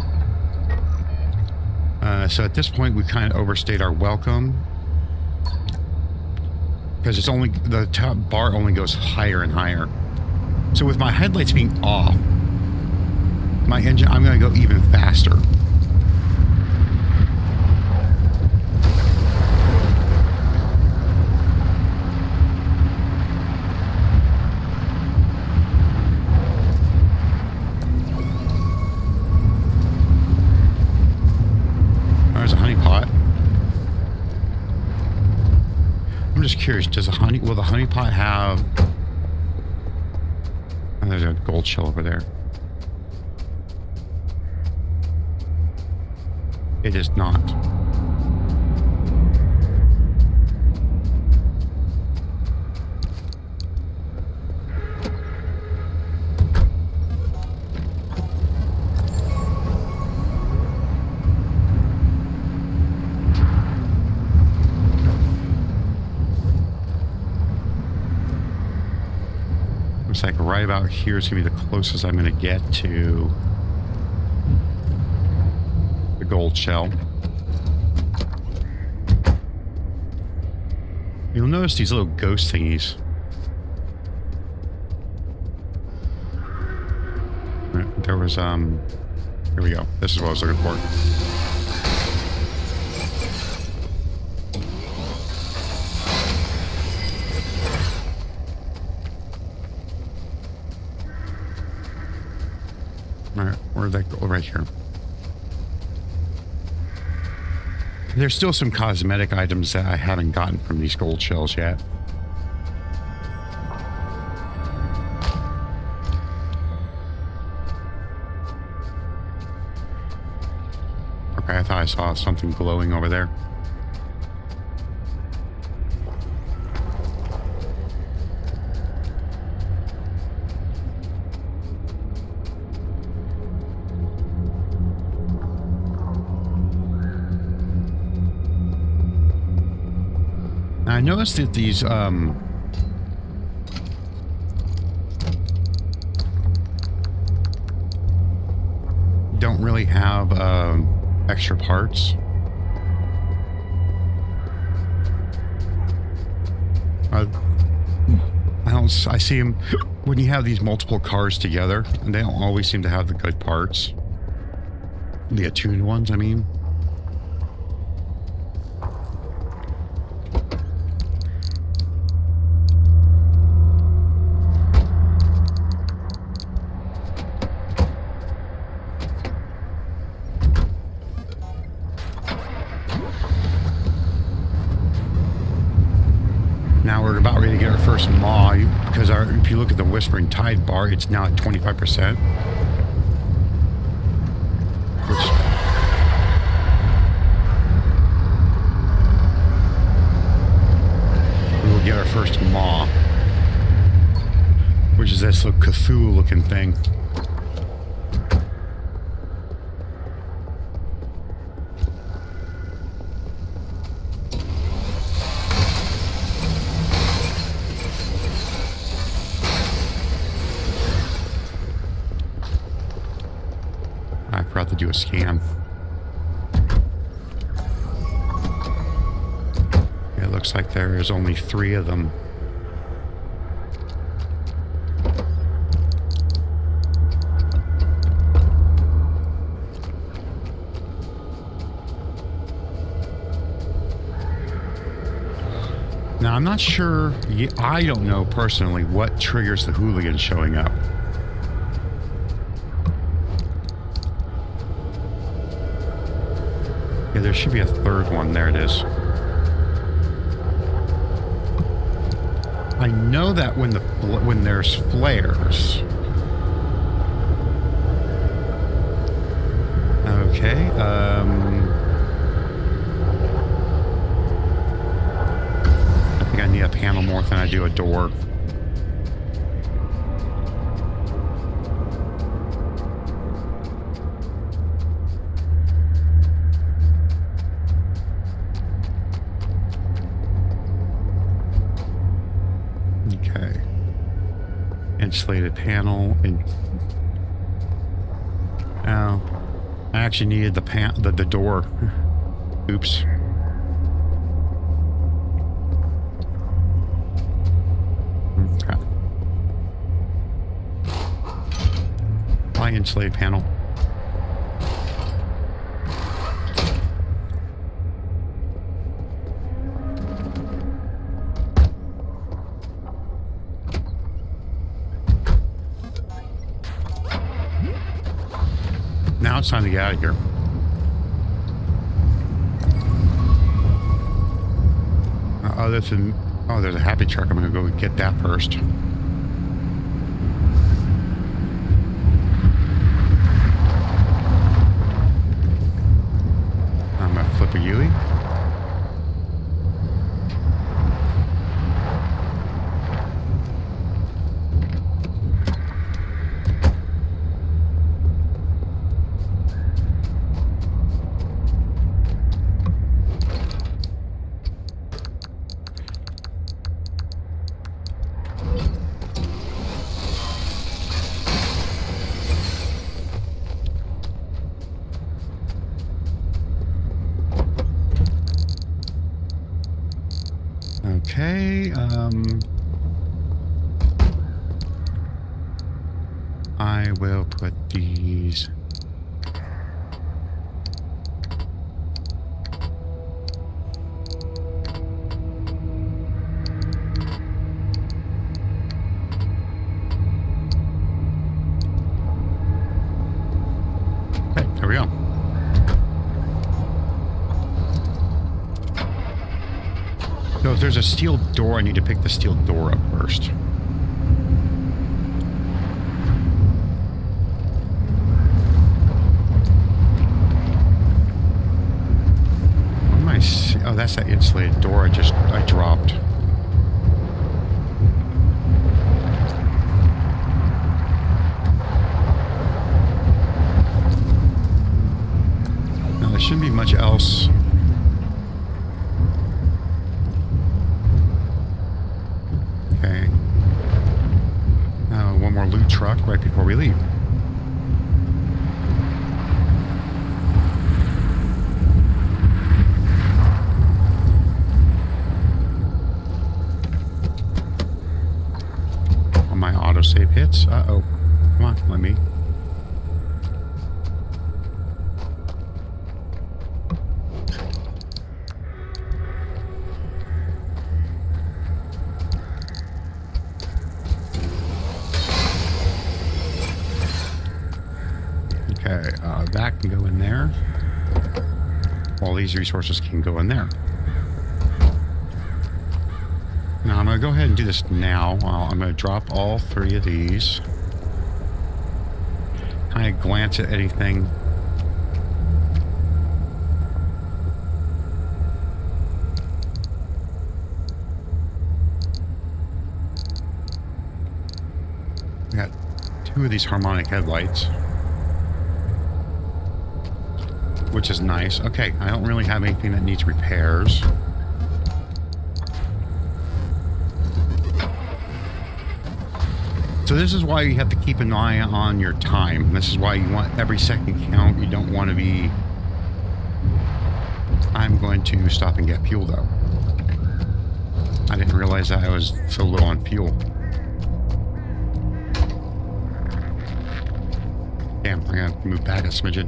So at this point, we kind of overstayed our welcome. Because it's only, the top bar only goes higher and higher. So with my headlights being off, my engine, I'm going to go even faster. There's a honey pot. I'm just curious, will the honey pot have... Oh, there's a gold shell over there. It is not. Looks like right about here is going to be the closest I'm going to get to gold shell. You'll notice these little ghost thingies. There was, here we go. This is what I was looking for. Alright, where'd that go? Right here. There's still some cosmetic items that I haven't gotten from these gold shells yet. Okay, I thought I saw something glowing over there. I noticed that these don't really have extra parts. I see them when you have these multiple cars together, and they don't always seem to have the good parts. The attuned ones, I mean. Now we're about ready to get our first maw, because if you look at the Whispering Tide bar, it's now at 25%. We will get our first maw, which is this little Cthulhu looking thing. I forgot to do a scan. It looks like there is only 3 of them. Now, I'm not sure, I don't know personally what triggers the hooligans showing up. Yeah, there should be a 3rd one. There it is. I know that when there's flares. Okay. I think I need a panel more than I do a door. Okay. Insulated panel. Oh, I actually needed the door. Oops. Okay. My insulated panel. Now it's time to get out of here. Oh, there's a happy truck. I'm gonna go get that first. I'm gonna flip a Yui. Okay. I will put these. Okay, there we go. So if there's a steel door, I need to pick the steel door up first. What am I see? Oh, that's that insulated door I dropped. Now there shouldn't be much else. Okay. One more loot truck right before we leave. On my autosave hits. Uh-oh. Come on, let me. Okay, that can go in there. All these resources can go in there. Now I'm going to go ahead and do this now. I'm going to drop all 3 of these. Kind of glance at anything. I got 2 of these harmonic headlights, which is nice. Okay, I don't really have anything that needs repairs. So this is why you have to keep an eye on your time. This is why you want every second count. You don't want to be... I'm going to stop and get fuel, though. I didn't realize that I was so low on fuel. Damn, I gotta move back a smidgen.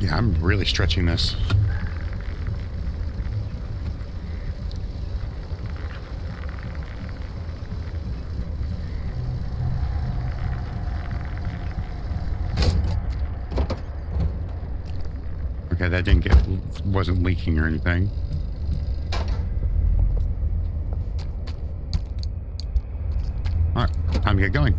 Yeah, I'm really stretching this. Okay, that wasn't leaking or anything. All right, time to get going.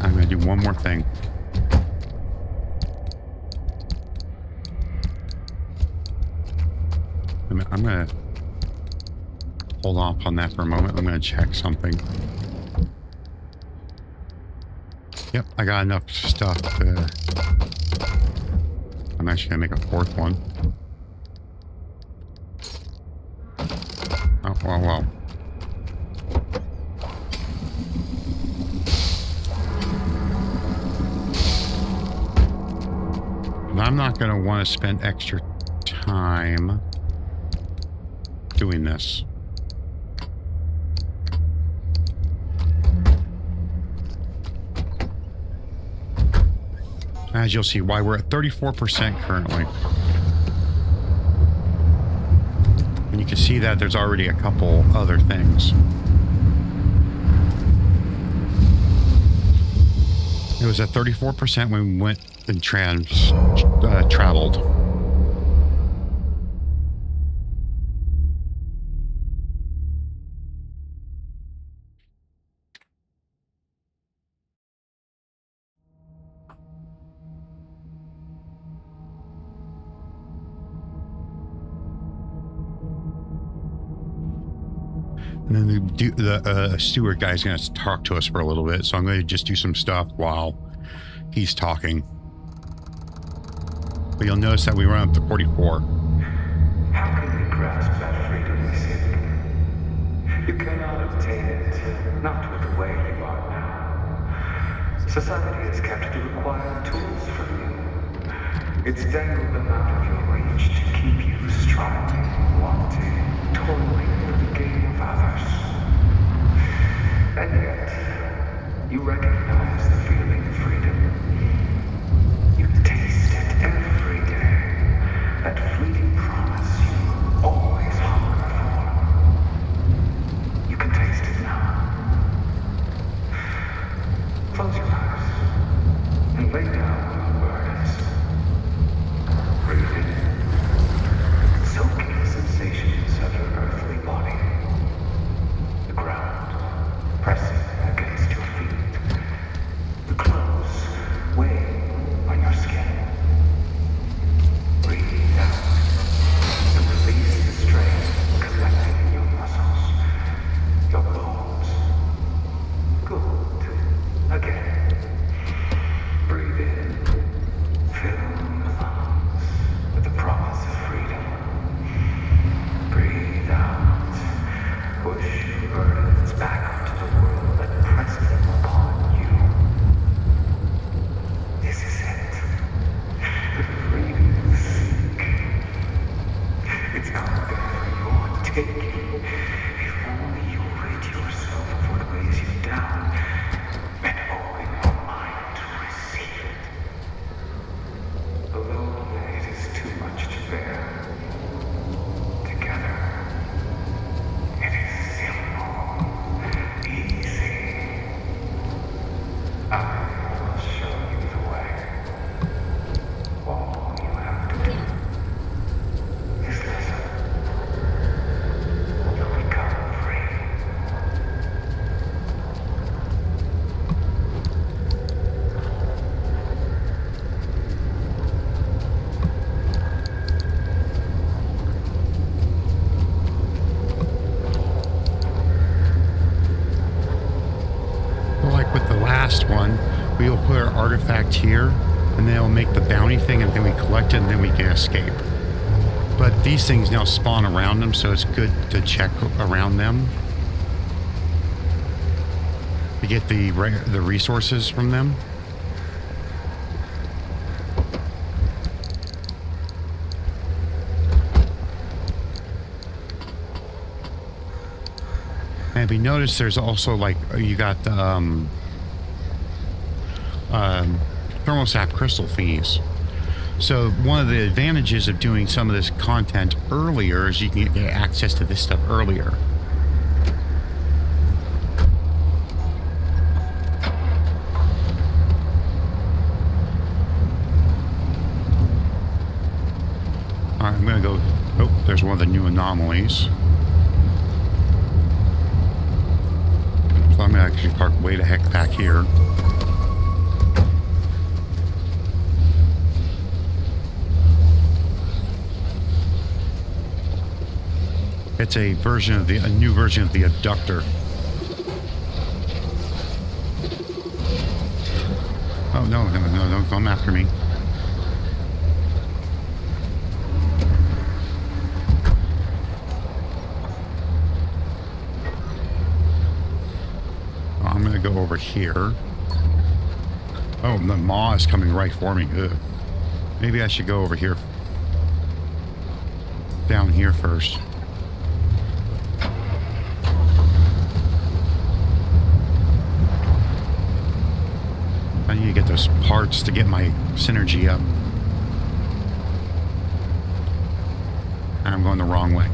I'm going to do one more thing. I'm going to hold off on that for a moment. I'm going to check something. Yep, I got enough stuff to... I'm actually going to make a 4th one. Oh, well. I'm not going to want to spend extra time doing this. As you'll see, why we're at 34% currently. And you can see that there's already a couple other things. It was at 34% when we went and traveled. And then the steward guy's going to talk to us for a little bit, so I'm going to just do some stuff while he's talking. But you'll notice that we run up to 44. How can you grasp that freedom we seek? You cannot obtain it, not with the way you are now. Society has kept the required tools from you. It's dangled them out of your reach to keep you striving, wanting, toiling for the gain of others. And yet, you recognize the feeling of freedom. You taste it every day. That fleeting promise you always hunger for. You can taste it now. Close your eyes and lay down your burdens. Breathe in, soaking the sensations of your earthly body. The ground pressing against your feet. The clothes weighing on your skin. Breathe out and release the strain collecting in your muscles, your bones. Good. Again. Breathe in. Fill the lungs with the promise of freedom. Breathe out. Push your burdens back onto the world and press them upon you. This is it. The freedom you seek. It's out there for your taking. If only you rid yourself of what weighs you down and open your mind to receive it. Alone, it is too much to bear. Together, it is simple, easy. I will show you the way. All you have to do is listen. You'll become free. Well, like with the last one, we will put our artifact here, and then it'll make the bounty thing, and then we collect it, and then we can escape. But these things now spawn around them, so it's good to check around them to get the resources from them. And if you notice, there's also like you got the thermostat crystal thingies. So one of the advantages of doing some of this content earlier is you can get access to this stuff earlier. All right, I'm gonna go. Oh, there's one of the new anomalies. So I'm gonna actually park way the heck back here. It's a new version of the abductor. Oh no, don't come after me. I'm gonna go over here. Oh, the maw is coming right for me. Ugh. Maybe I should go over here. Down here first. I need to get those parts to get my synergy up. And I'm going the wrong way.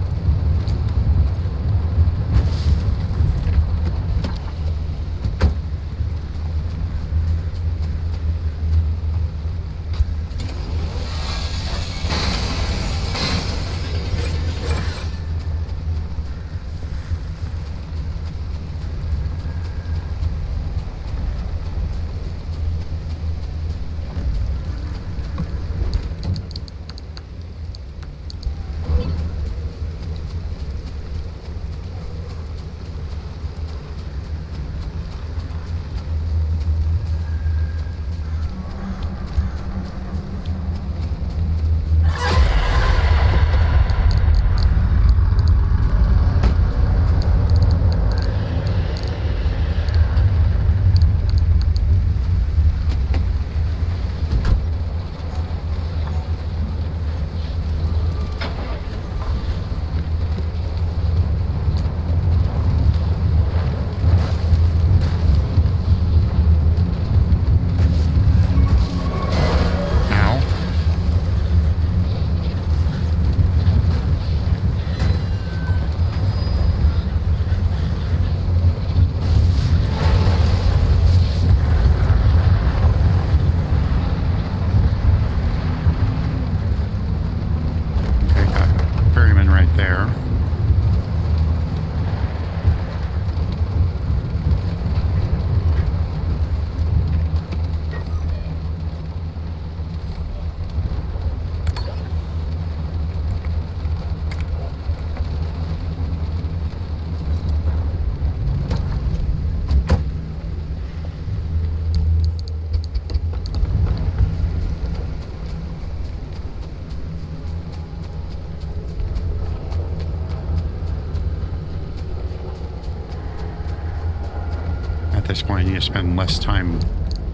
this point, I need to spend less time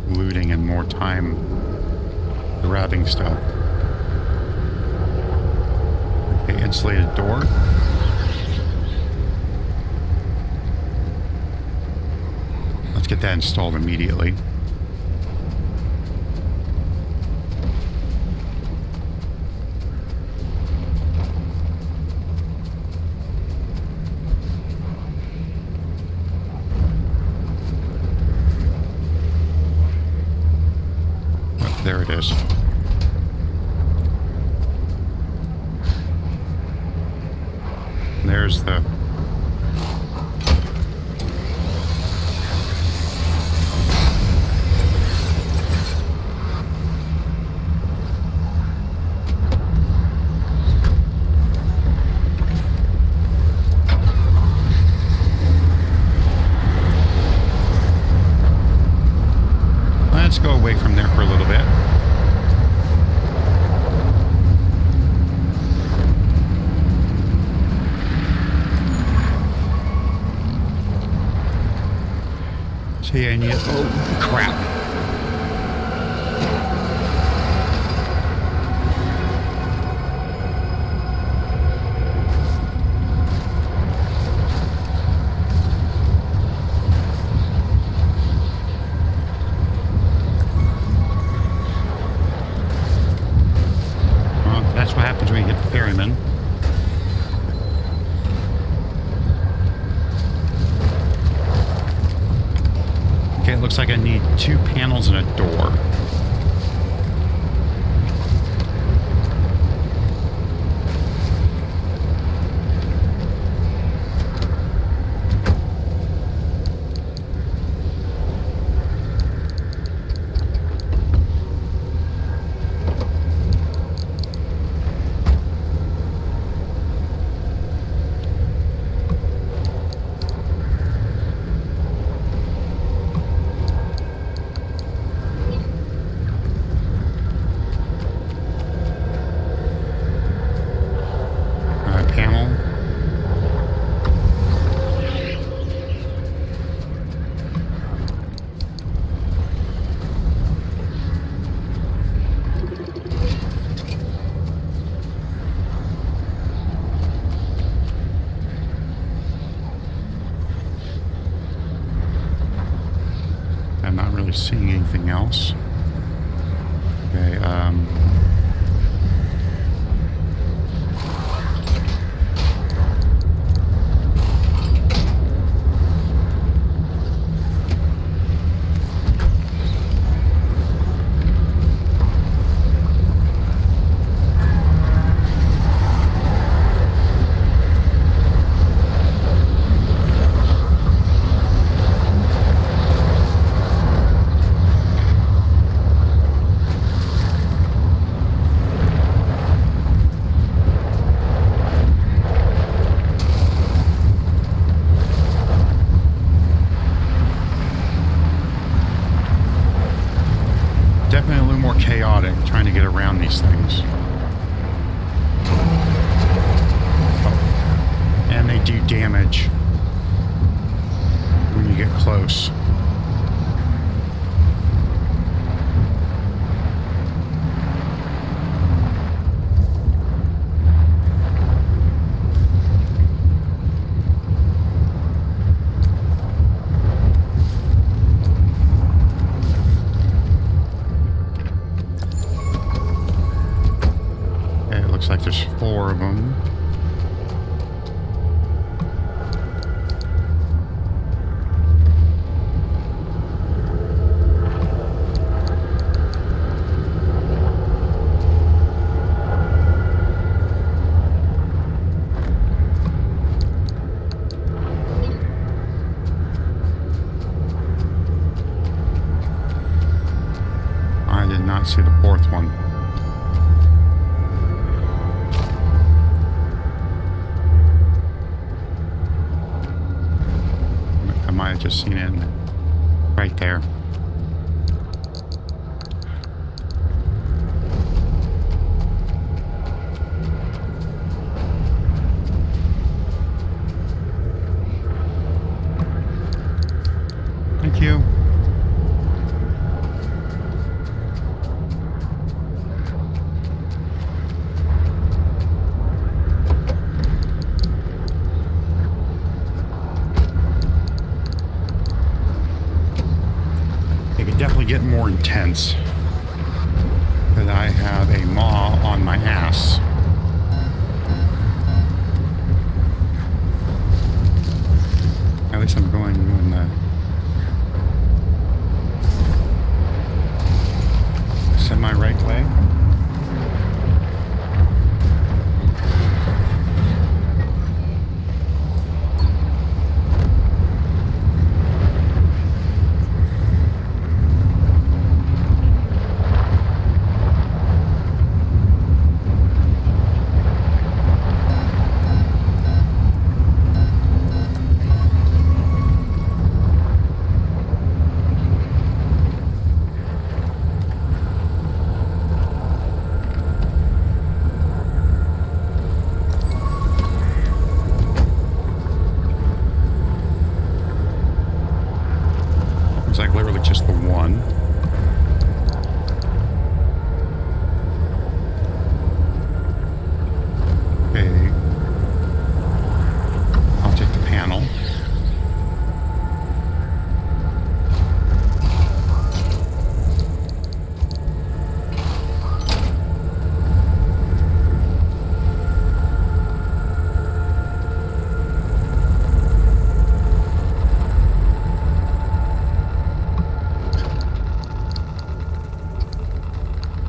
looting and more time grabbing stuff. Okay, insulated door. Let's get that installed immediately. There it is. There's the... Let's go away from there for a little bit. See, I need... Oh, crap. That's what happens when you hit the ferryman. Okay, it looks like I need 2 panels and a door. I'm not really seeing anything else. Okay, definitely a little more chaotic trying to get around these things. Oh. And they do damage when you get close. Looks like there's 4 of them. I did not see the 4th one. I just seen it right there. Thank you. more intense. That I have a maw on my ass. At least I'm going in the semi-right way. It's like literally just the one. Okay. I'll take the panel.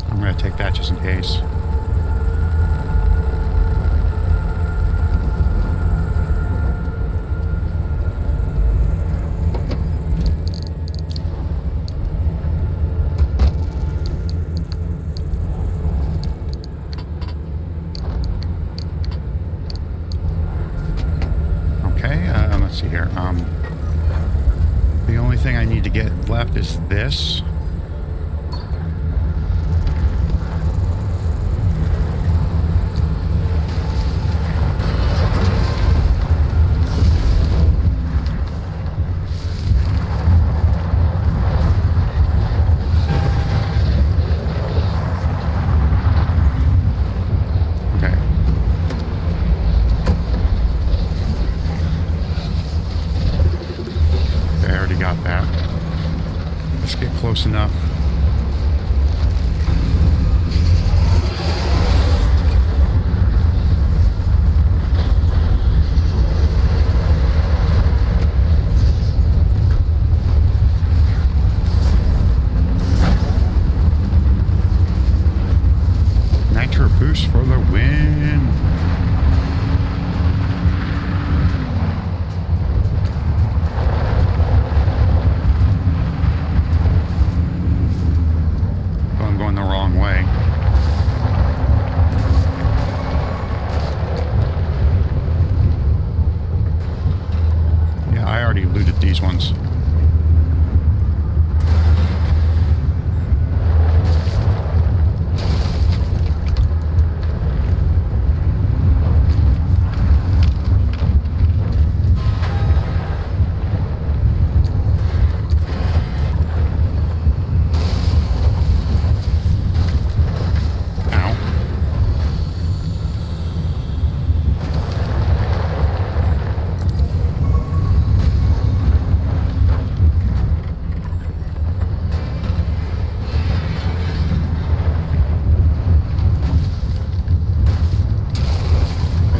I'm going to take that just in case. Okay, let's see here. The only thing I need to get left is this. Got that. Let's get close enough. Nitro boost for the win. The wrong way. Yeah, I already looted these ones.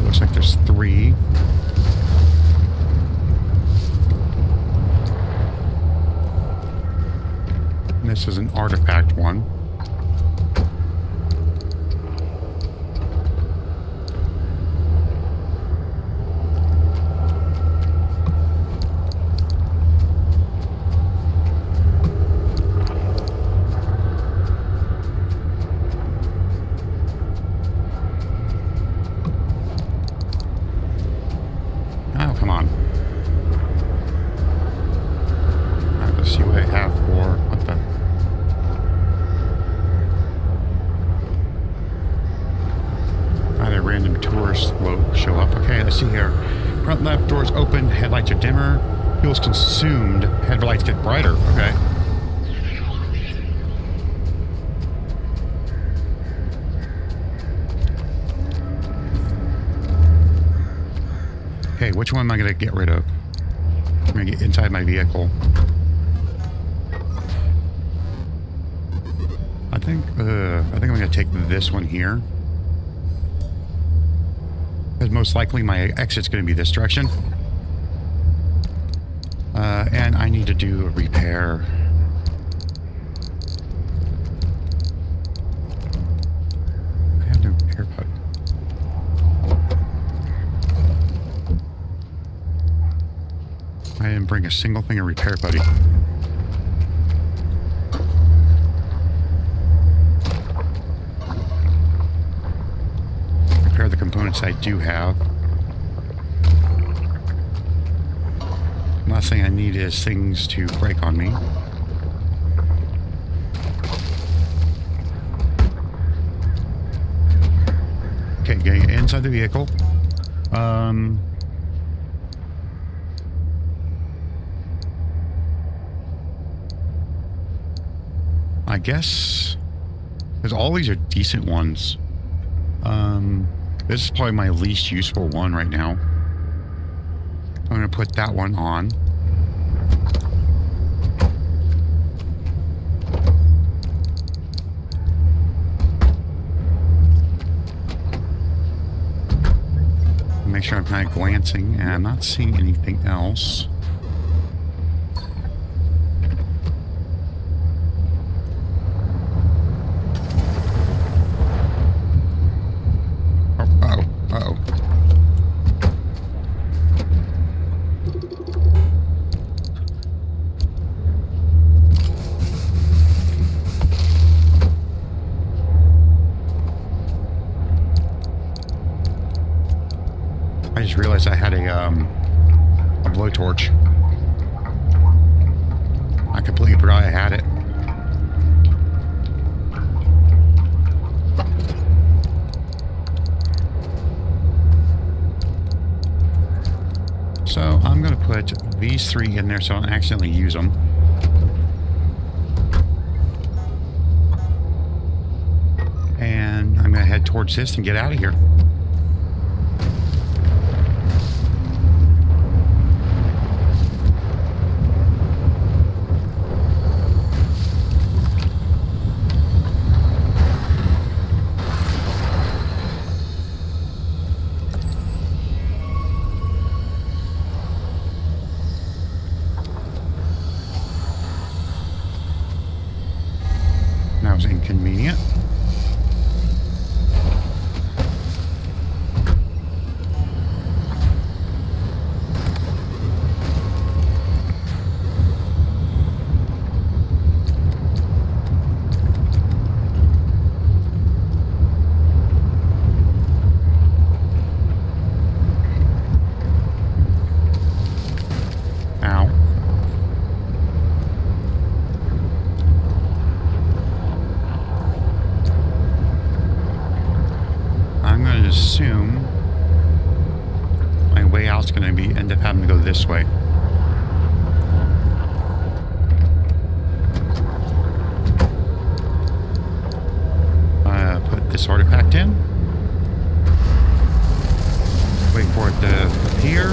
Looks like there's 3. And this is an artifact one. Come on. Alright, let's see what I have for... What the... Either random tourists will show up. Okay, let's see here. Front left, doors open, headlights are dimmer, fuel's consumed, headlights get brighter. Okay. Okay, which one am I going to get rid of? I'm going to get inside my vehicle. I think I'm gonna take this one here. Because most likely my exit's gonna be this direction. And I need to do a repair. I have no repair putty. I didn't bring a single thing of repair putty. Repair the components I do have. Last thing I need is things to break on me. Okay, getting inside the vehicle. I guess because all these are decent ones. This is probably my least useful one right now. I'm going to put that one on. Make sure I'm kind of glancing and I'm not seeing anything else. I just realized I had a blowtorch. I completely forgot I had it. So I'm going to put these three in there so I don't accidentally use them. And I'm going to head towards this and get out of here. That was inconvenient. Ow. I'm going to assume my way out's going to be end up having to go this way. Put this artifact in. Wait for it to appear.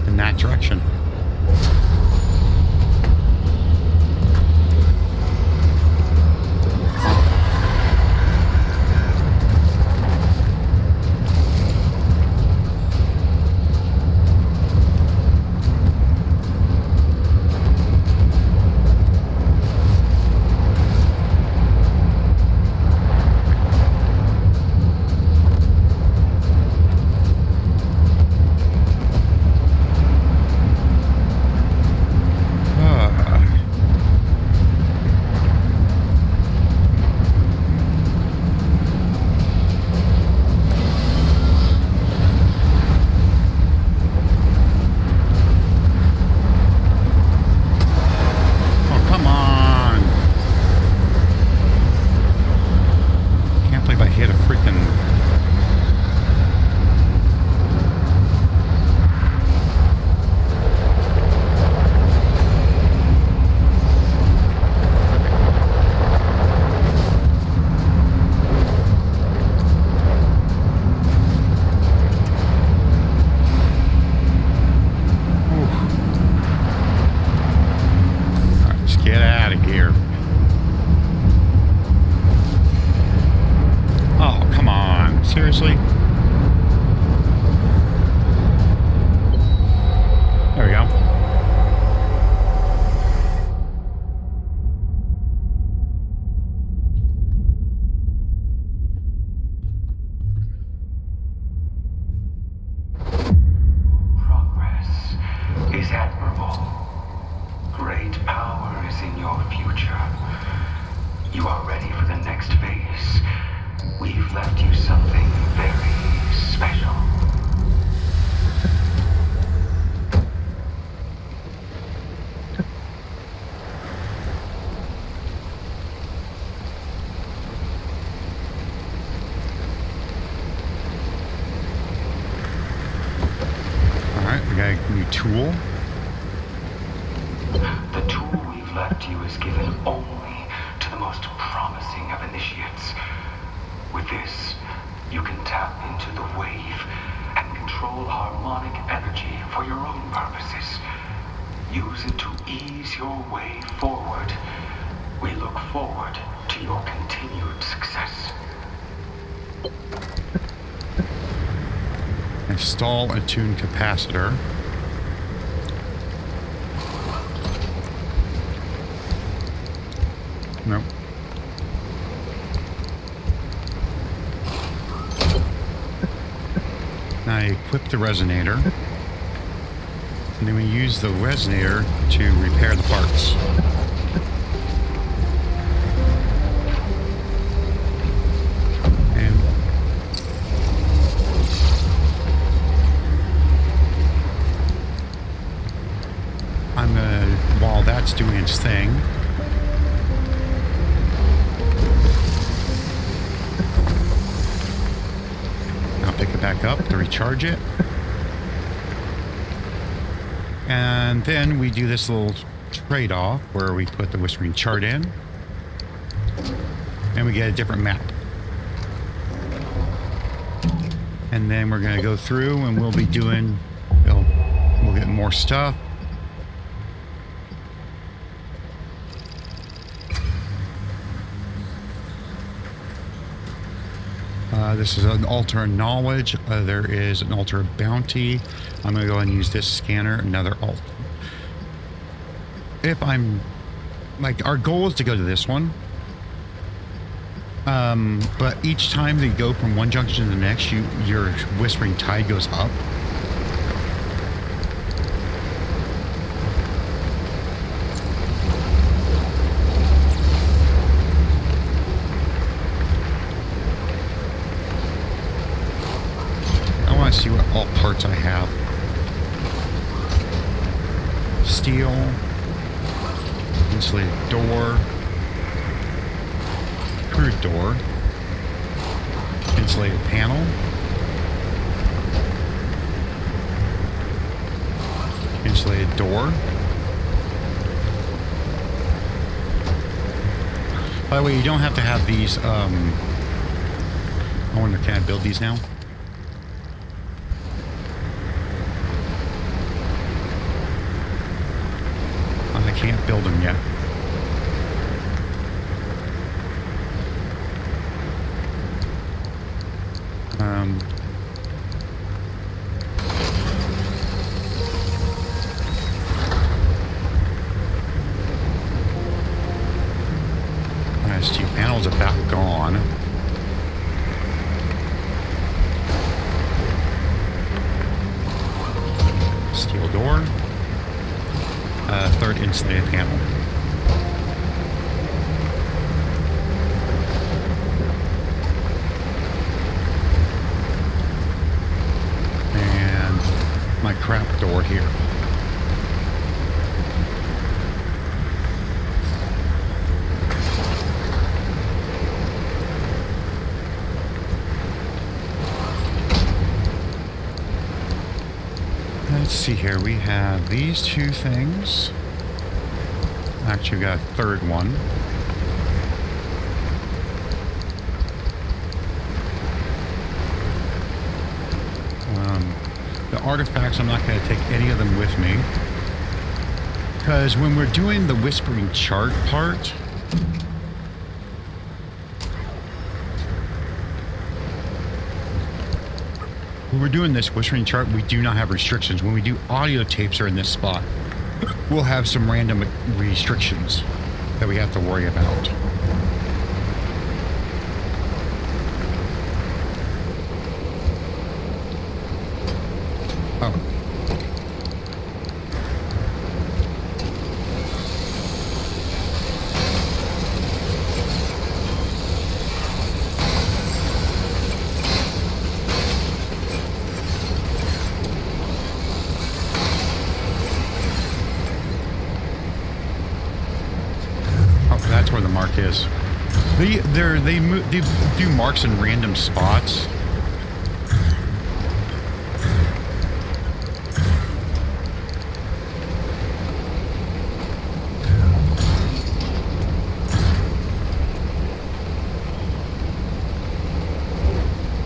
In that direction. You are ready for the next phase. We've left you something very special. Alright, we got a new tool. The tool we've left you is given only to the most promising of initiates. With this, you can tap into the wave and control harmonic energy for your own purposes. Use it to ease your way forward. We look forward to your continued success. Install a tuned capacitor. Nope. Now I equip the resonator. And then we use the resonator to repair the parts. And I'm gonna, while that's doing its thing, I'll pick it back up to recharge it. And then we do this little trade-off where we put the whispering chart in and we get a different map. And then we're going to go through and we'll be doing, we'll get more stuff. This is an altar of knowledge. There is an altar of bounty. I'm going to go and use this scanner, another altar. If I'm, like, our goal is to go to this one. But each time that you go from one junction to the next, your whispering tide goes up. See what all parts I have. Steel, insulated door, crude door, insulated panel, insulated door. By the way, you don't have to have these, I wonder, can I build these now? I can't build them yet. Steel panel's about gone. Steel door. Third insulated panel. And my crap door here. Let's see here. We have these two things. Actually, we got a third one. The artifacts, I'm not going to take any of them with me. Because when we're doing the whispering chart part, when we're doing this whispering chart, we do not have restrictions. When we do audio tapes are in this spot, we'll have some random restrictions that we have to worry about. Oh. is. They do marks in random spots.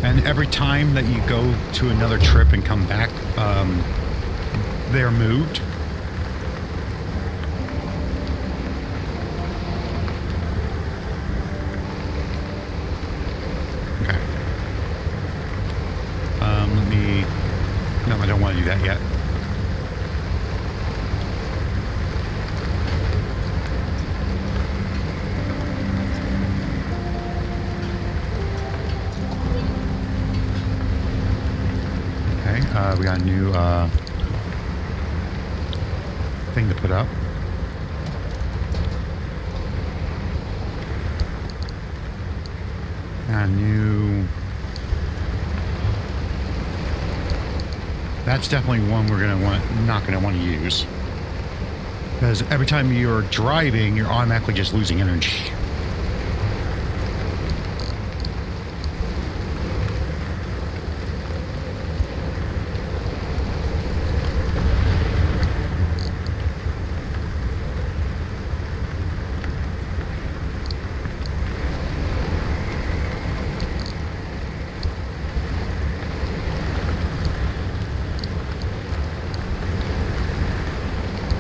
And every time that you go to another trip and come back, they're moved. Okay. No, I don't want to do that yet. We got a new thing to put up. A new... That's definitely one we're not gonna want to use, because every time you're driving, you're automatically just losing energy.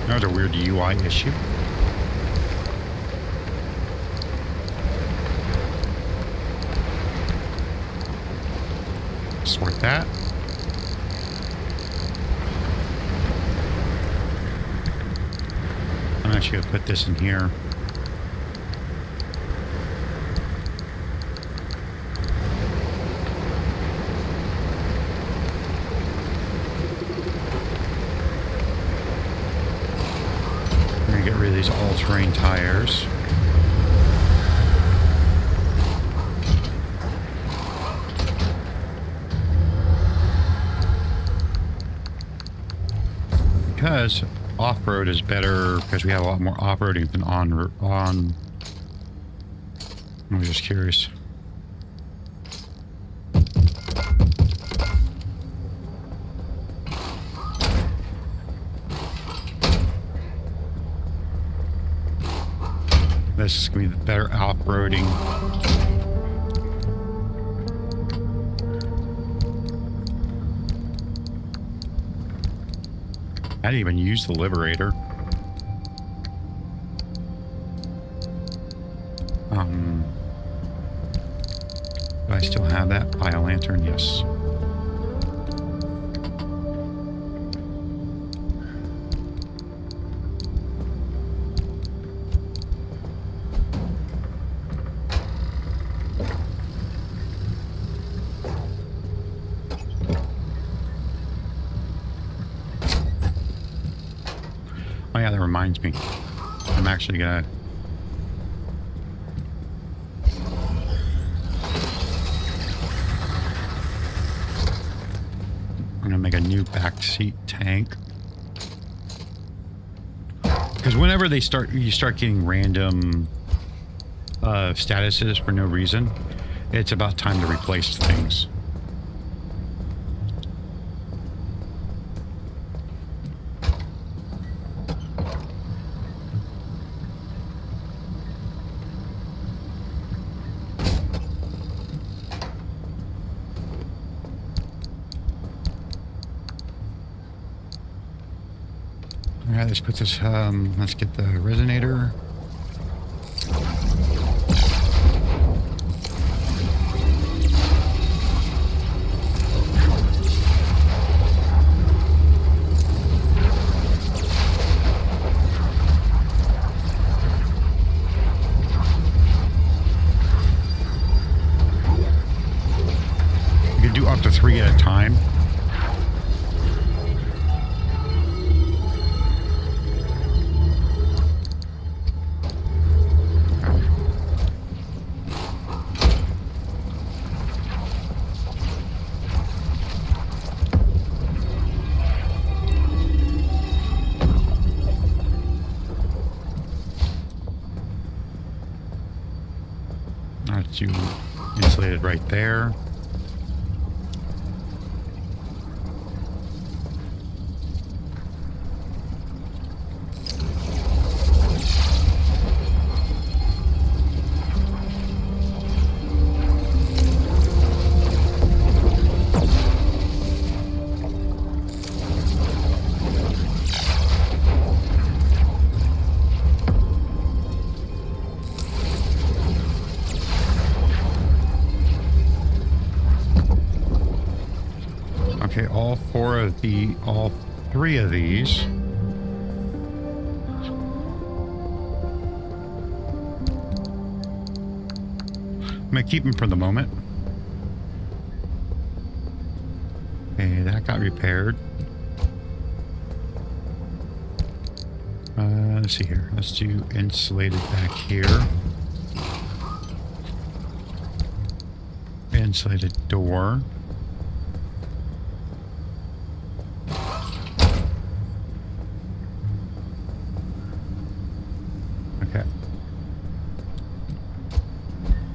Another weird UI issue. Sort that. I'm actually going to put this in here. Get rid of these all-terrain tires. Because off-road is better, because we have a lot more off-roading than on. I'm just curious. This is going to be the better off-roading. I didn't even use the Liberator. Do I still have that bio-lantern? Yes. Oh yeah, that reminds me. I'm actually gonna... I'm gonna make a new backseat tank. Because whenever you start getting random statuses for no reason, it's about time to replace things. Alright, let's put this, let's get the resonator. You can do up to 3 at a time. Get you insulated right there. Okay, all three of these. I'm gonna keep them for the moment. Okay, that got repaired. Let's see here. Let's do insulated back here. Insulated door. Okay.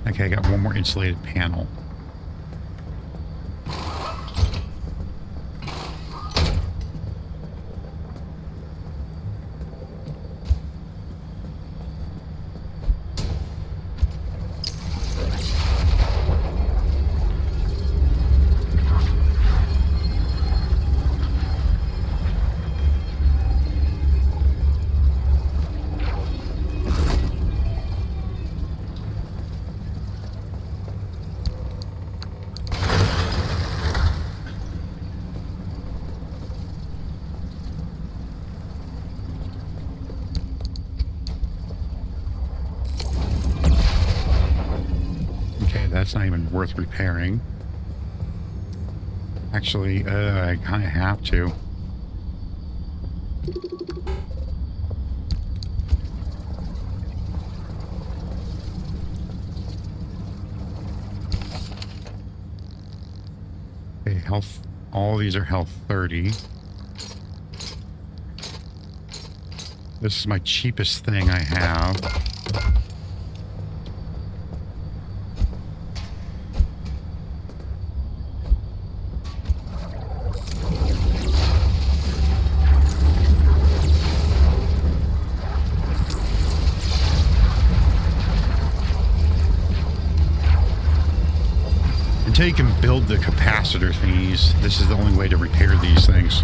Okay, I got one more insulated panel. That's not even worth repairing. Actually, I kind of have to. Okay, health. All these are health 30. This is my cheapest thing I have. Until you can build the capacitor thingies, this is the only way to repair these things.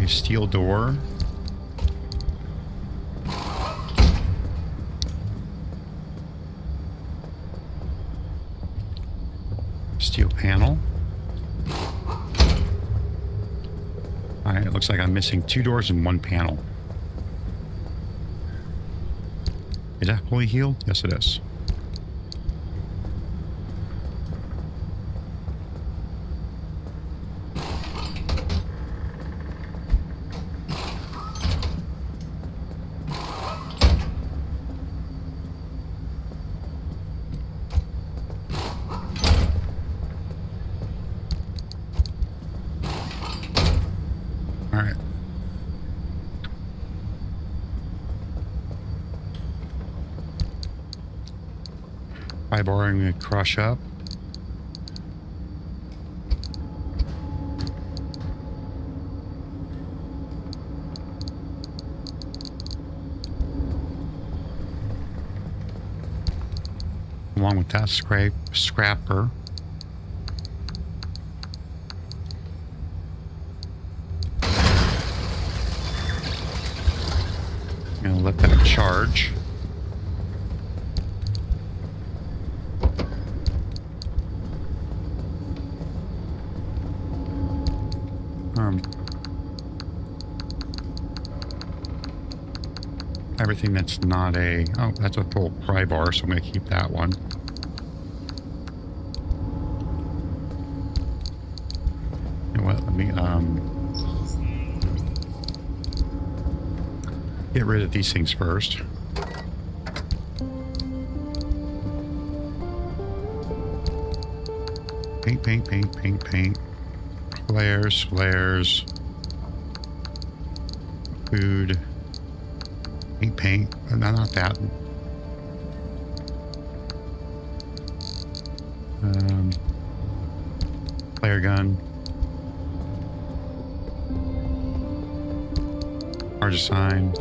Steel door. Steel panel. Alright, it looks like I'm missing 2 doors and 1 panel. Is that fully healed? Yes, it is. Alright. By borrowing a crush up. Along with that scrapper. Gonna let that charge. everything that's not a... Oh, that's a full pry bar, so I'm going to keep that one. You know what? Let me, get rid of these things first. Paint, paint, paint, paint, paint. Flares, flares. Food. Paint, paint. No, not that. Flare gun. Hard to sign.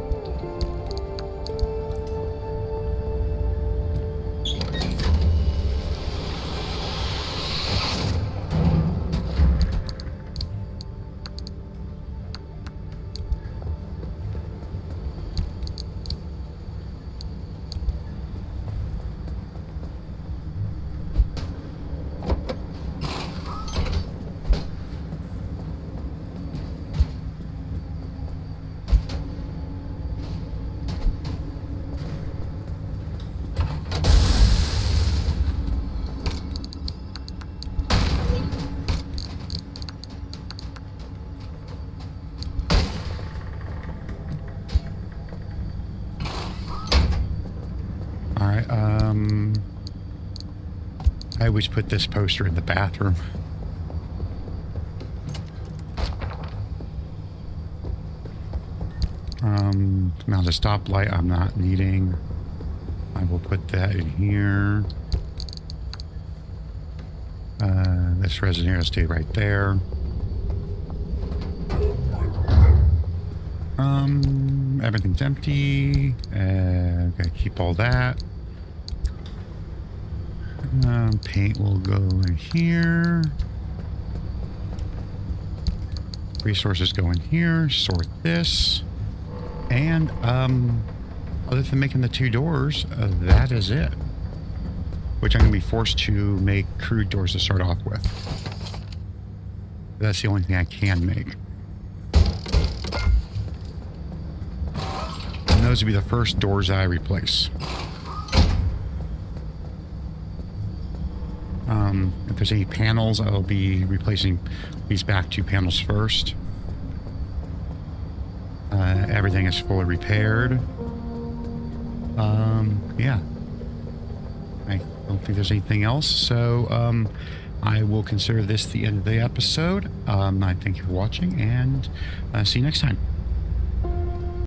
I always put this poster in the bathroom. Now the stoplight I'm not needing. I will put that in here. This resin here will stay right there. Everything's empty. Gotta keep all that. Paint will go in here. Resources go in here. Sort this. And, other than making the two doors, that is it. Which I'm going to be forced to make crude doors to start off with. That's the only thing I can make. And those will be the first doors I replace. If there's any panels, I'll be replacing these back two panels first. Everything is fully repaired. Yeah. I don't think there's anything else, so I will consider this the end of the episode. I thank you for watching, and see you next time.